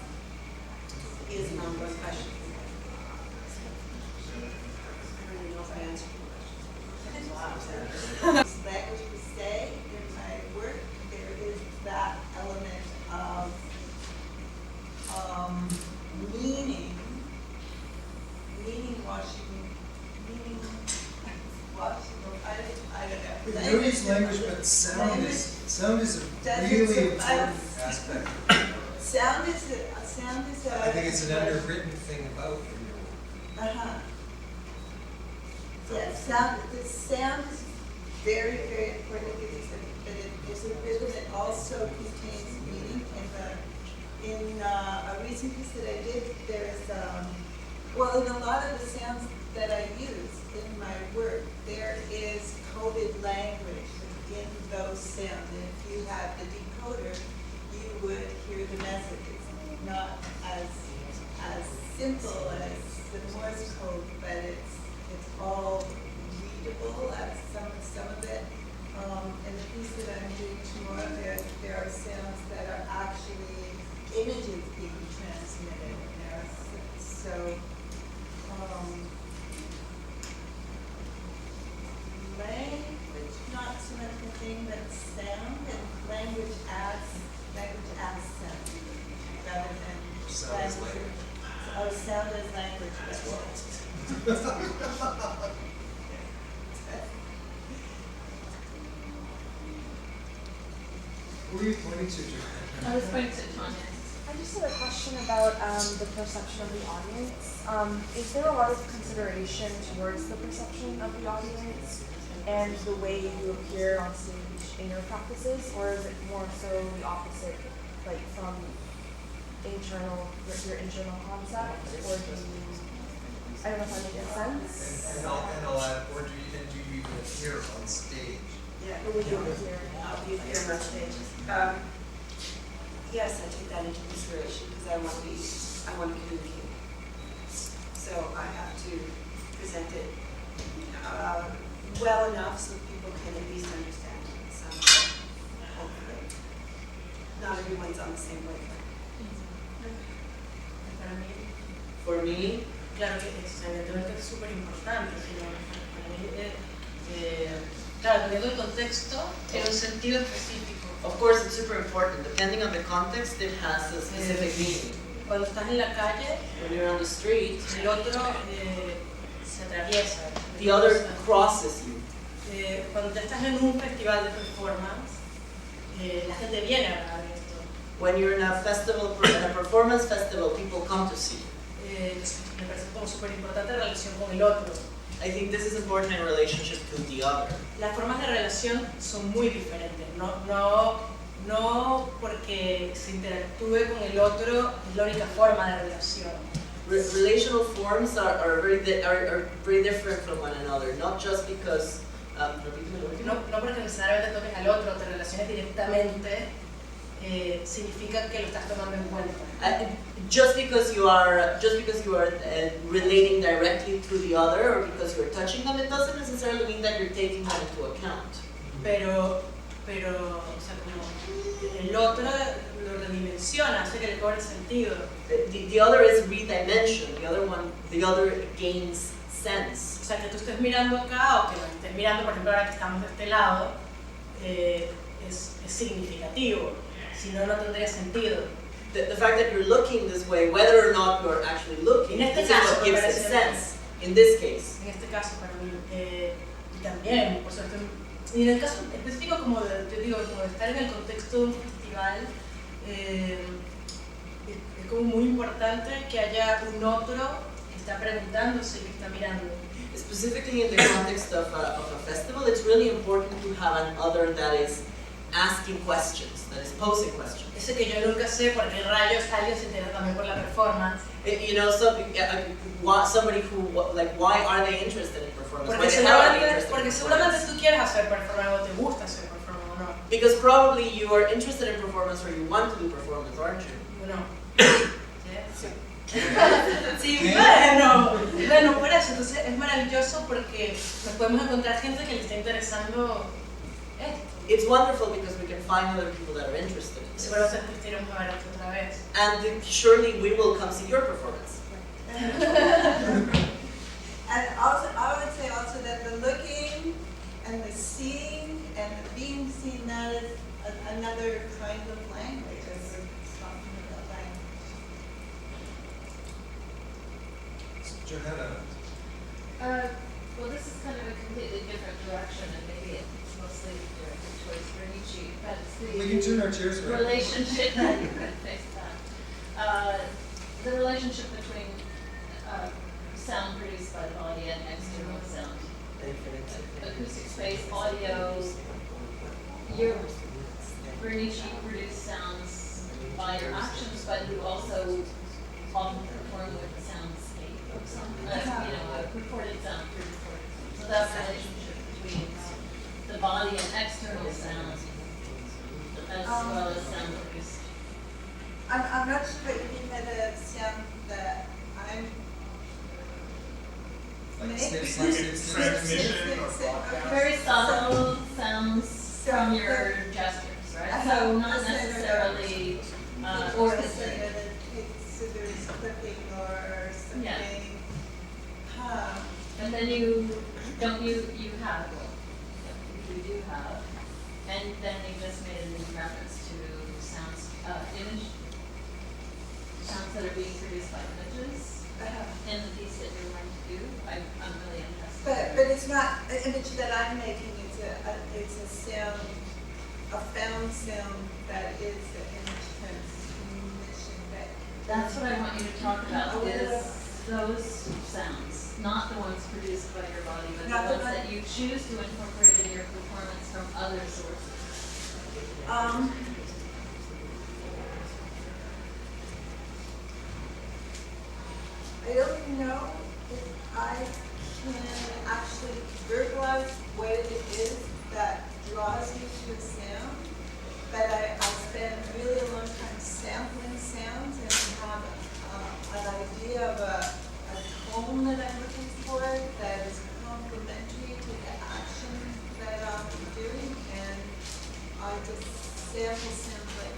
Is an ongoing question. I don't even know if I answered your question. Language per se, in my work, there is that element of meaning washing. I don't know. There is language, but sound is a really important aspect. Sound is a. I think it's an underwritten thing about you. Yeah, sound is very, very important, but there's a rhythm that also contains meaning. In a recent piece that I did, there's, in a lot of the sounds that I use in my work, there is coded language in those sounds. And if you had the decoder, you would hear the message. It's not as simple as the Morse code, but it's all readable as some of it. And the piece that I'm doing tomorrow, there are sounds that are actually images being transmitted. So language, not so much the thing, but sound, and language as sound, rather than Sound as language. Oh, sound as language. Who are you pointing to, Joanne? I was pointing to Tanya. I just had a question about the perception of the audience. Is there a lot of consideration towards the perception of the audience and the way you appear on stage in your practices, or is it more so the opposite, like from your internal concept, or do you, I don't know if that makes sense. And I'll add, or do you even appear on stage? Yeah. Or would you appear? I'll be here on stage. Yes, I take that into consideration because I want to communicate. So I have to present it well enough so people can at least understand something. Hopefully, not everyone's on the same wavelength. For me, Claro que evidentemente es súper importante, para mí, claro, dependiendo del contexto, tiene un sentido específico. of course, it's super important. Depending on the context, it has a specific meaning. Cuando estás en la calle, When you're on the street, el otro se atraviesa. the other crosses you. Cuando te estás en un festival de performance, la gente viene a ver esto. When you're in a festival, in a performance festival, people come to see you. Me parece como súper importante la relación con el otro. I think this is important in relationship to the other. Las formas de relación son muy diferentes, no porque se interactúe con el otro es la única forma de relación. Relational forms are very different from one another, not just because. No porque necesariamente toques al otro, te relaciones directamente, significa que lo estás tomando en cuenta. Just because you are relating directly to the other, or because you are touching them, it doesn't necessarily mean that you're taking them into account. Pero, o sea, como el otro lo redimensiona, hace que le cobre sentido. The other is redimensioned. The other gains sense. O sea, que tú estés mirando acá o que nos estés mirando, por ejemplo, ahora que estamos de este lado, es significativo. Si no, no tendría sentido. The fact that you're looking this way, whether or not you're actually looking, En este this is caso, what gives me it parece sense. In this case. En este caso, para mí, y también, por suerte, y en el caso específico, como te digo, como de estar en el contexto de un festival, es como muy importante que haya un otro que está preguntándose y que está mirando. Specifically in the context of a festival, it's really important to have an other that is asking questions, that is posing questions. Ese que yo nunca sé por qué rayos alguien se entera también por la performance. You know, somebody who, like, why are they interested in performance? Porque seguramente tú quieres hacer performance o te gusta hacer performance o no. Because probably you are interested in performance or you want to do performance, aren't you? No. Sí, bueno, por eso, entonces es maravilloso porque nos podemos encontrar gente que le está interesando esto. It's wonderful because we can find other people that are interested in this. Seguramente después iremos a ver esto otra vez. And surely we will come see your performance. And also, I would say also that the looking and the seeing and the being seen, that is another kind of language, as we're talking about language. Johanna. Well, this is kind of a completely different direction, and maybe it's mostly directed towards Berenicci, but it's the We can turn our chairs around. relationship the relationship between sound produced by the body and external sound. Acoustic space, audio, Berenicci produced sounds by your actions, but you also often perform with the soundscape of something, a recorded sound, pre-recorded. So that relationship between the body and external sound, as well as sound produced. I'm not sure what you mean by the sound that I'm Transmission or broadcast. Very subtle sounds from your gestures, right? So not necessarily orchestrated. So there's clipping or something. Yeah. Huh. And then you have, you do have, and then you just made a reference to sounds, sounds that are being produced by images in the piece that you're going to do. I'm really interested. But it's not an image that I'm making. It's a sound, a found sound that is the image transmission. That's what I want you to talk about, is those sounds, not the ones produced by your body, but Not the the ones one- that you choose to incorporate in your performance from other sources. I don't know if I can actually verbalize what it is that draws me to a sound, but I spend really a long time sampling sounds and have an idea of a tone that I'm looking for that is complementary to the action that I'm doing, and I just sample sounds like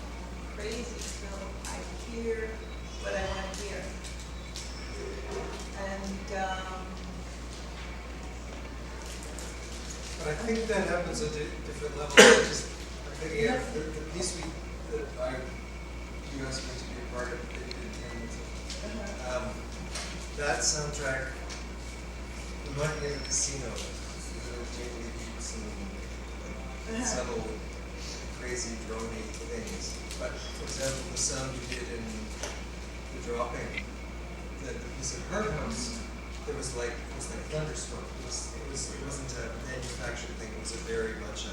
crazy, so I hear what I want to hear. And, But I think that happens at different levels. I'm thinking of the piece that you asked me to be a part of that soundtrack. We went in a casino, Jamie beats and subtle, crazy, drony things. But for example, the sound you did in the dropping, the piece of Hard House, it was like thunderstorm. It wasn't a manufactured thing. It was a very much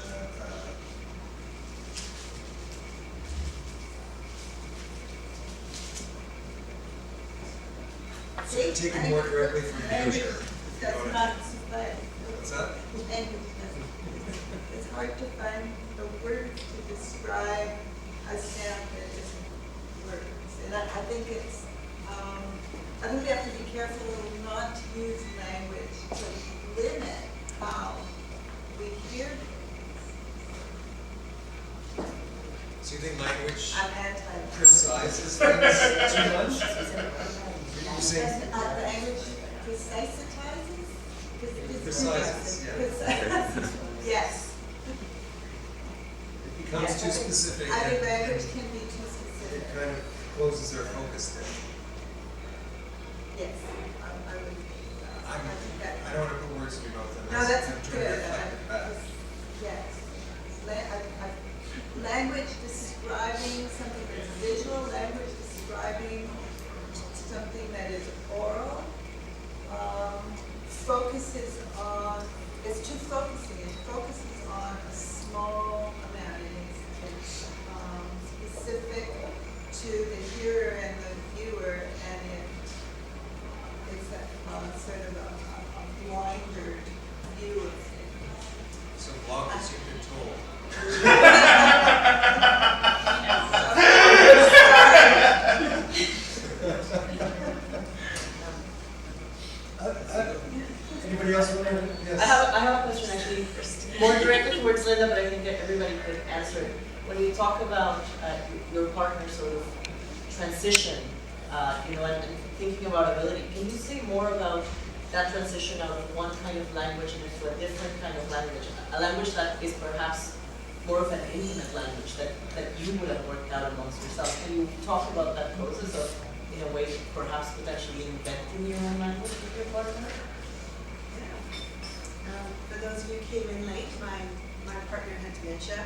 taken more directly from nature. that's not, but What's that? it's hard to find the words to describe a sound that isn't words. And I think it's, I think we have to be careful not to use language to limit how we hear things. So you think language I'm anti. precises things too much? You're saying And language precisitizes? precises, yeah. Yes. It becomes too specific. I think and language can be too specific. it kind of closes our focus there. Yes, I would. I think that. I don't want to put words in your mouth. No, that's I'm trying to good. reflect it back. Yes. Language describing something that's visual, language describing something that is oral, focuses on, it's too focusing, it focuses on a small amount, and it's specific to the hearer and the viewer, and it's a sort of a blinder view of things. So block as you've been told. Anybody else want to? Yes. I have a question actually, more directly towards Linda, but I think that everybody could answer it. When you talk about your partner's sort of transition, and thinking about ability, can you say more about that transition out of one kind of language and into a different kind of language? A language that is perhaps more of an intimate language that you would have worked out amongst yourself. Can you talk about that process of, in a way, perhaps potentially inventing your own language with your partner? For those of you who came in late, my partner had dementia,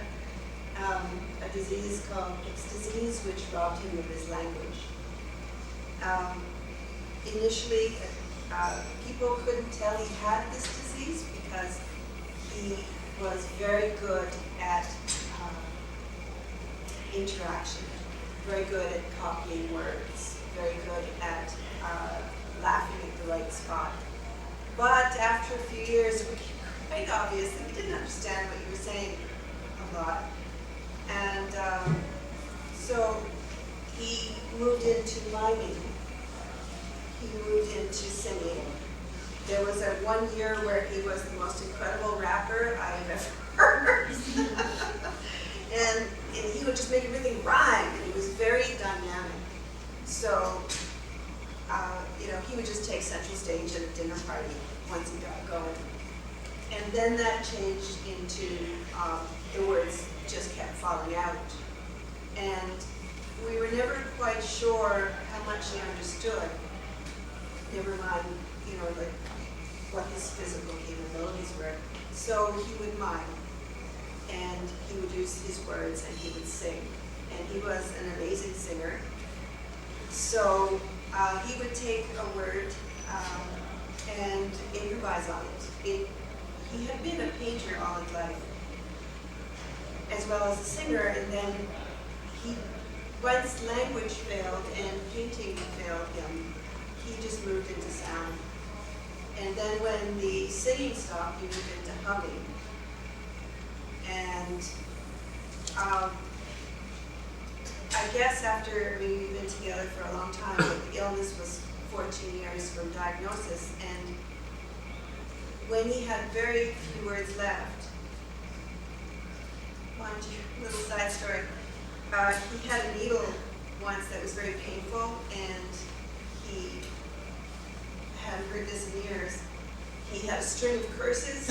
a disease called Pick's disease, which robbed him of his language. Initially, people couldn't tell he had this disease because he was very good at interaction, very good at copying words, very good at laughing at the right spot. But after a few years, it became quite obvious that he didn't understand what you were saying a lot. And so he moved into miming. He moved into singing. There was a 1 year where he was the most incredible rapper I have ever heard. and he would just make everything rhyme, and he was very dynamic. So, he would just take center stage at a dinner party once he got going. And then that changed into the words just kept falling out. And we were never quite sure how much he understood. Never mind, what his physical capabilities were. So he would mime, and he would use his words, and he would sing. And he was an amazing singer. So he would take a word and improvise on it. He had been a painter all his life, as well as a singer, and then once language failed and painting failed him, he just moved into sound. And then when the singing stopped, he moved into humming. And I guess after, we've been together for a long time, but the illness was 14 years from diagnosis, and when he had very few words left, mind you, little side story, he had a needle once that was very painful, and he hadn't heard this in years. He had a string of curses.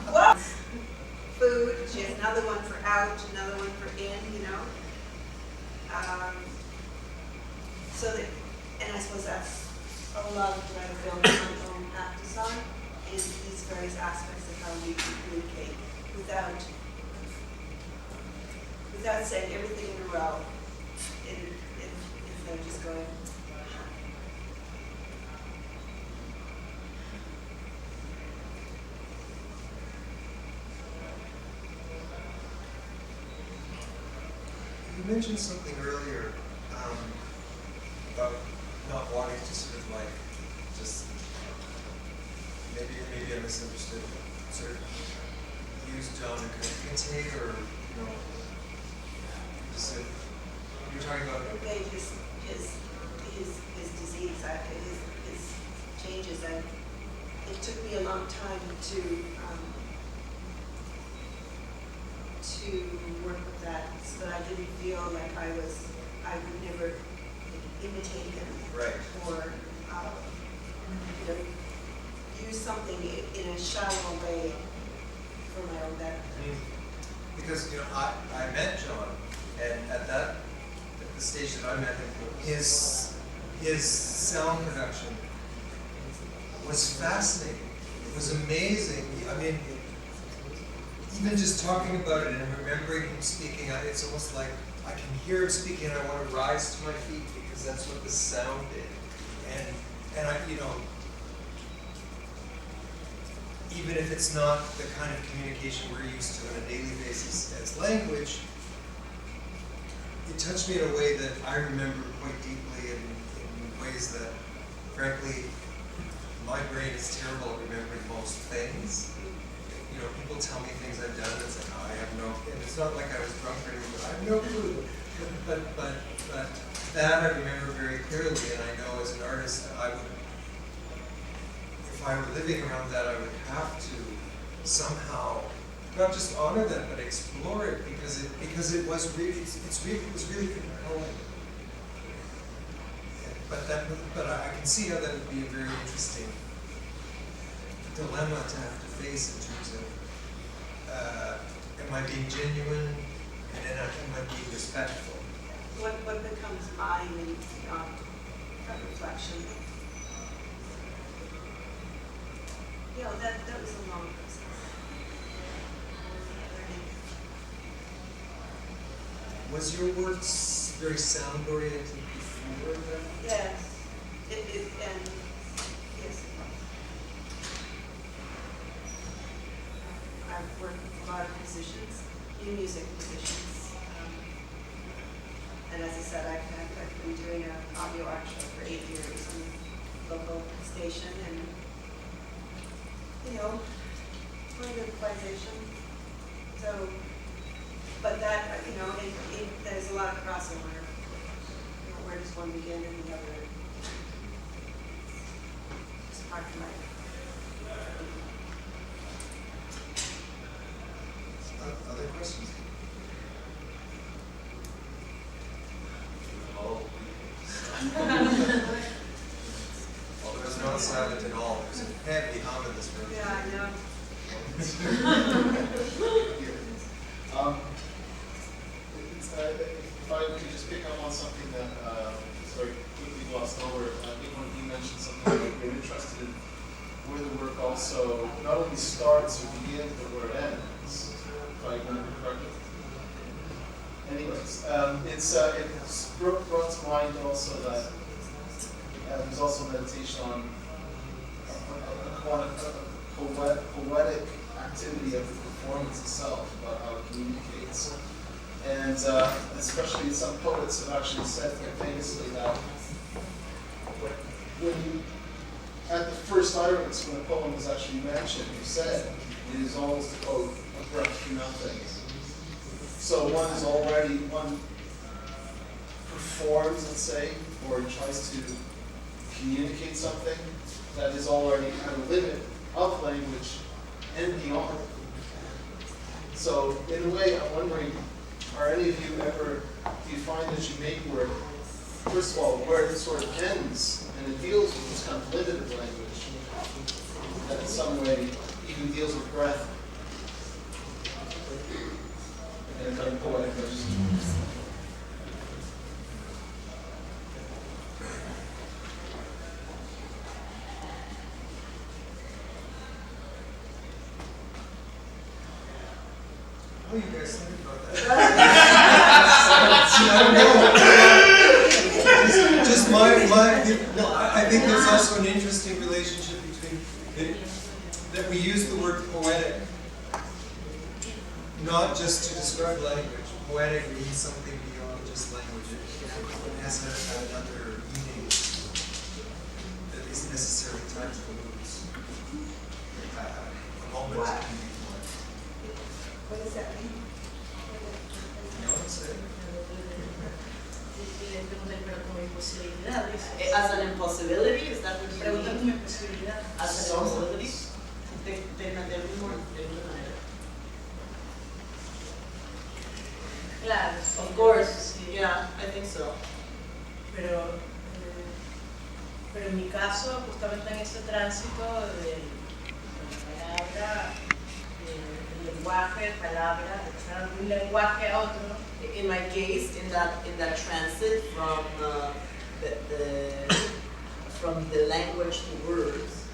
What? Food, she has another one for out, another one for in, you know. So that, and I suppose that's a lot of what I built my own practice on, is these various aspects of how we communicate without saying everything in a row, instead of just going. You mentioned something earlier about not wanting to sort of like just maybe I misunderstood, sort of use John to kind of imitate, or just you're talking about His disease, his changes. It took me a long time to work with that, so that I didn't feel like I would never imitate him, right, or use something in a shallow way for my own benefit. Because I met John, and at the stage that I met him, his sound production was fascinating. It was amazing. I mean, even just talking about it and remembering him speaking, it's almost like I can hear him speaking and I want to rise to my feet, because that's what the sound did. And I, even if it's not the kind of communication we're used to on a daily basis as language, it touched me in a way that I remember quite deeply, in ways that, frankly, my brain is terrible at remembering most things. People tell me things I've done, and it's like, oh, I have no, and it's not like I was drunk or anything, but I have no clue. But that I remember very clearly, and I know as an artist, if I were living around that, I would have to somehow not just honor that, but explore it, because it was really compelling. But I can see how that would be a very interesting dilemma to have to face in terms of am I being genuine, and then am I being respectful? What becomes mine and that reflection? That was a long process. Was your work very sound oriented before that? Yes. And yes. I've worked with a lot of musicians, new music musicians. And as I said, I've been doing an audio art show for 8 years on a local station, and for the equalization. So, but that, there's a lot of crossover. Where does one begin and the other? It's part of life. Other questions? Well, there's not silent at all. There's a heavy hum in this room. Yeah, I know. If I could just pick up on something that sorry, quickly glossed over, I think when you mentioned something that you're interested in, where the work also not only starts or begins, but where it ends, if I remember correctly. Anyways, it's brought to mind also that there's also meditation on a poetic activity of the performance itself, about how it communicates. And especially some poets have actually said famously that when you, at the first utterance, when a poem is actually mentioned, you said, it is almost, quote, a breath from nothing. So one performs, let's say, or tries to communicate something that is already at a limit of language and beyond. So in a way, I'm wondering, are any of you ever, do you find that you make work, first of all, where it sort of ends and it deals with this kind of limited language that in some way even deals with breath in a kind of poetic way? What do you guys think about that? I don't know. Just I think there's also an interesting relationship between that we use the word poetic not just to describe language. Poetic means something beyond just language. It has another meaning that isn't necessarily tied to the words. A moment can be poetic. What does that mean? As an impossibility, is that what you mean? As an impossibility? De una manera. Claro, Of course, yeah, I think so. Pero en mi caso, justamente en ese tránsito de la palabra, del lenguaje, palabra, de pasar de un lenguaje a otro. In my case, in that transit from the language to words,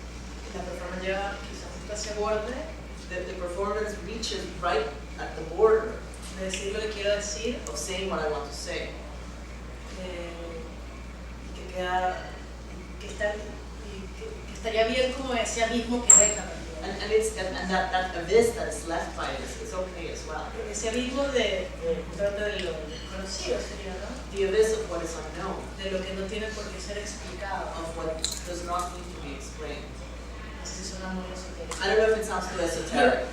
La performance llega quizás hasta ese borde the performance reaches right at the border de decir lo que quiero decir, of saying what I want to say. Que estaría bien como ese abismo que deja también. And that abyss that is left by it is okay as well. Ese abismo de lo desconocido sería, ¿no? The abyss of what is unknown, De lo que no tiene por qué ser explicado. of what does not need to be explained. No sé si suena muy esotérico. I don't know if it sounds too esoteric.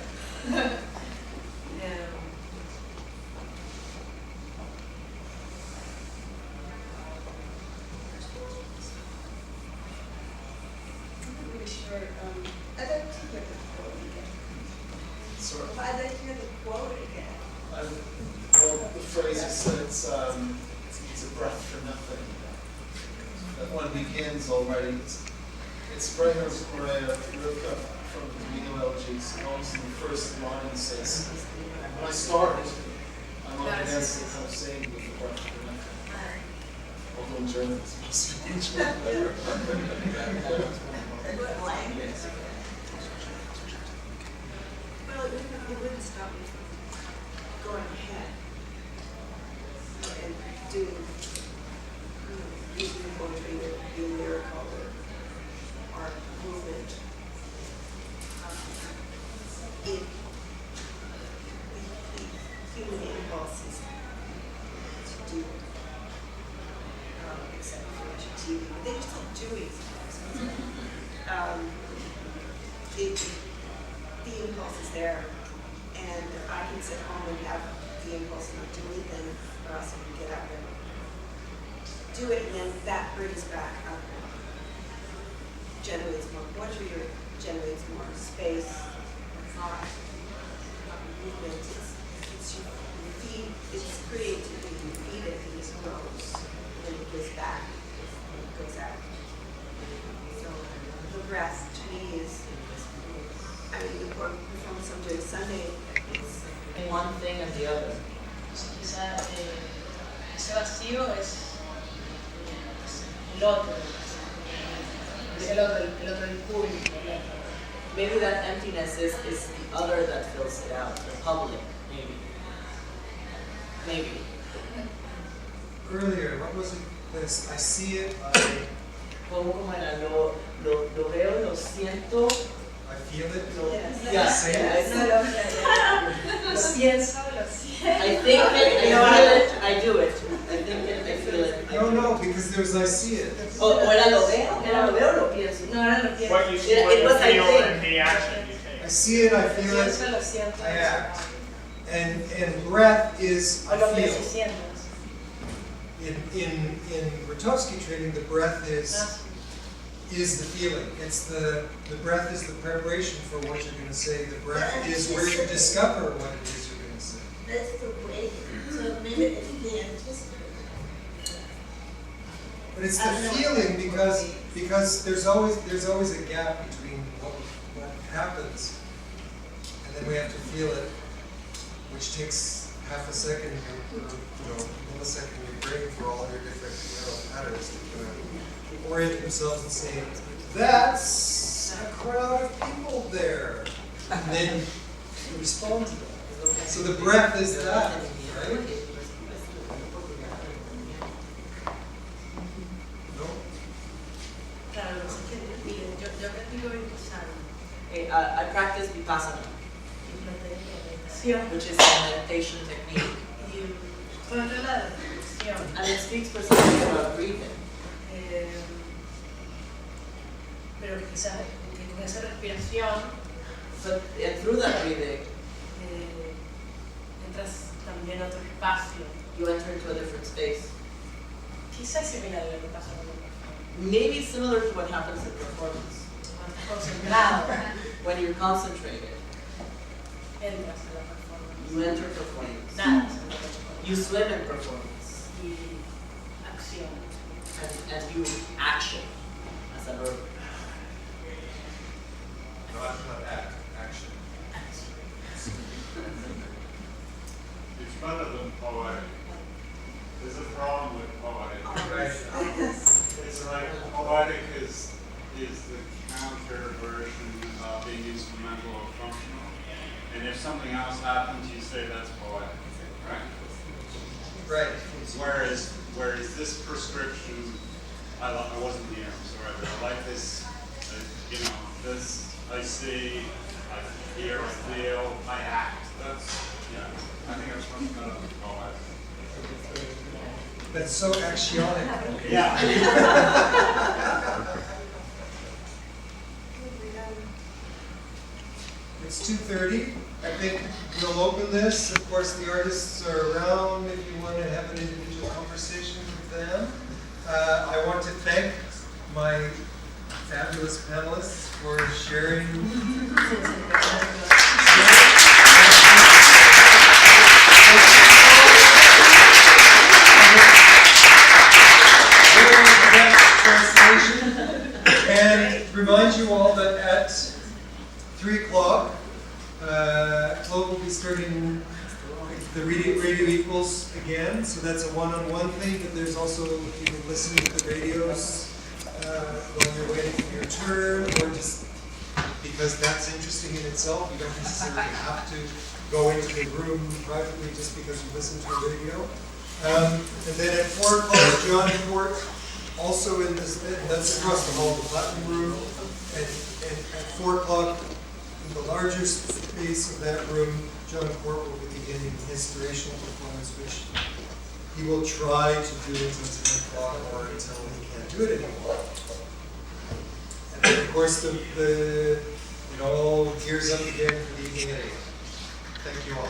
I'd like to hear the quote again. Sort of. I'd like to hear the quote again. Well, the phrase is that it's a breath for nothing. That one begins already. It's Brehmer's Rico from the Camino Elegies. And also the first line says, when I start, I'm up against it, I'm saying with the breath for nothing. Although in German it's supposed to be in German. Well, it wouldn't stop me from going ahead and doing, using poetry or being lyrical or art movement. The human impulses to do, except for TV, but they're still doing the impulse is there, and I can sit home and have the impulse not do anything, or else I can get up and do it, and then that brings back up, generates more poetry, or generates more space, thought, movement. It's your feed, it's creativity, you feed it, and it grows, and it gives back, and it goes out. So the breath to me is, I mean, the performance I'm doing Sunday is One thing and the other. Quizá ese vacío es el otro, el otro impulso. Maybe that emptiness is the other that fills it out, the public, maybe. Maybe. Earlier, what was it? This, I see it, ¿Cómo era? Lo veo, lo siento. I feel it. Yes. Say Yes. Lo pienso, lo siento. I think it, I feel it, I do it. I think it, I feel it. No, because there's I see it. O era lo veo, lo pienso. No, ahora lo pienso. What you It was, I feel think. and the action you I take. see it, I feel it, Pienso, lo siento. I act. And breath is O lo feel. pienso y siento. In Grotowski training, the breath is the feeling. It's the breath is the preparation for what you're going to say. The breath is where you discover what it is you're going to say. That's the way, so maybe it's the anticipation. But it's the feeling because there's always a gap between what happens and then we have to feel it, which takes half a second or millisecond in your brain for all your different patterns to orient themselves and say, that's a crowd of people there. And then you respond to that. So the breath is that, right? No? Claro, no sé qué decir. Yo practico vipassana. I practice Vipassana, which is a meditation technique. Por otro lado, respiración. And it speaks precisely about breathing. Pero quizás con esa respiración But through that breathing, entras también a otro espacio. you enter into a different space. Quizás es similar a lo que pasa con el perfume. Maybe similar to what happens in performance. Cuando estás concentrado, When you're concentrated, entras a la performance. you enter performance. Nadas en la performance. You swim in performance. Y acción. And you action as a verb. No, that's not act, action. It's better than poetic. There's a problem with poetic. Right. It's like poetic is the counter version of being instrumental or functional. And if something else happens, you say that's poetic, right? Right. Whereas this prescription, I wasn't here, I'm sorry, but I like this, this, I see, I hear, I feel, I act. I think that's much better than poetic. That's so axionic. Yeah. It's 2:30. I think we'll open this. Of course, the artists are around if you want to have an individual conversation with them. I want to thank my fabulous panelists for sharing. And remind you all that at 3 o'clock, Claude will be starting the Radio Equals again, so that's a one-on-one thing, but there's also, you can listen to the radios while you're waiting for your turn, or just because that's interesting in itself. You don't necessarily have to go into the room privately just because you listen to a radio. And then at 4 o'clock, John Court, also in this, that's across the hall, the Platinum Room, and at 4 o'clock, in the larger space of that room, John Court will be beginning his durational performance, which he will try to do until 10 o'clock or until he can't do it anymore. And then, of course, it all gears up again for the evening at 8. Thank you all.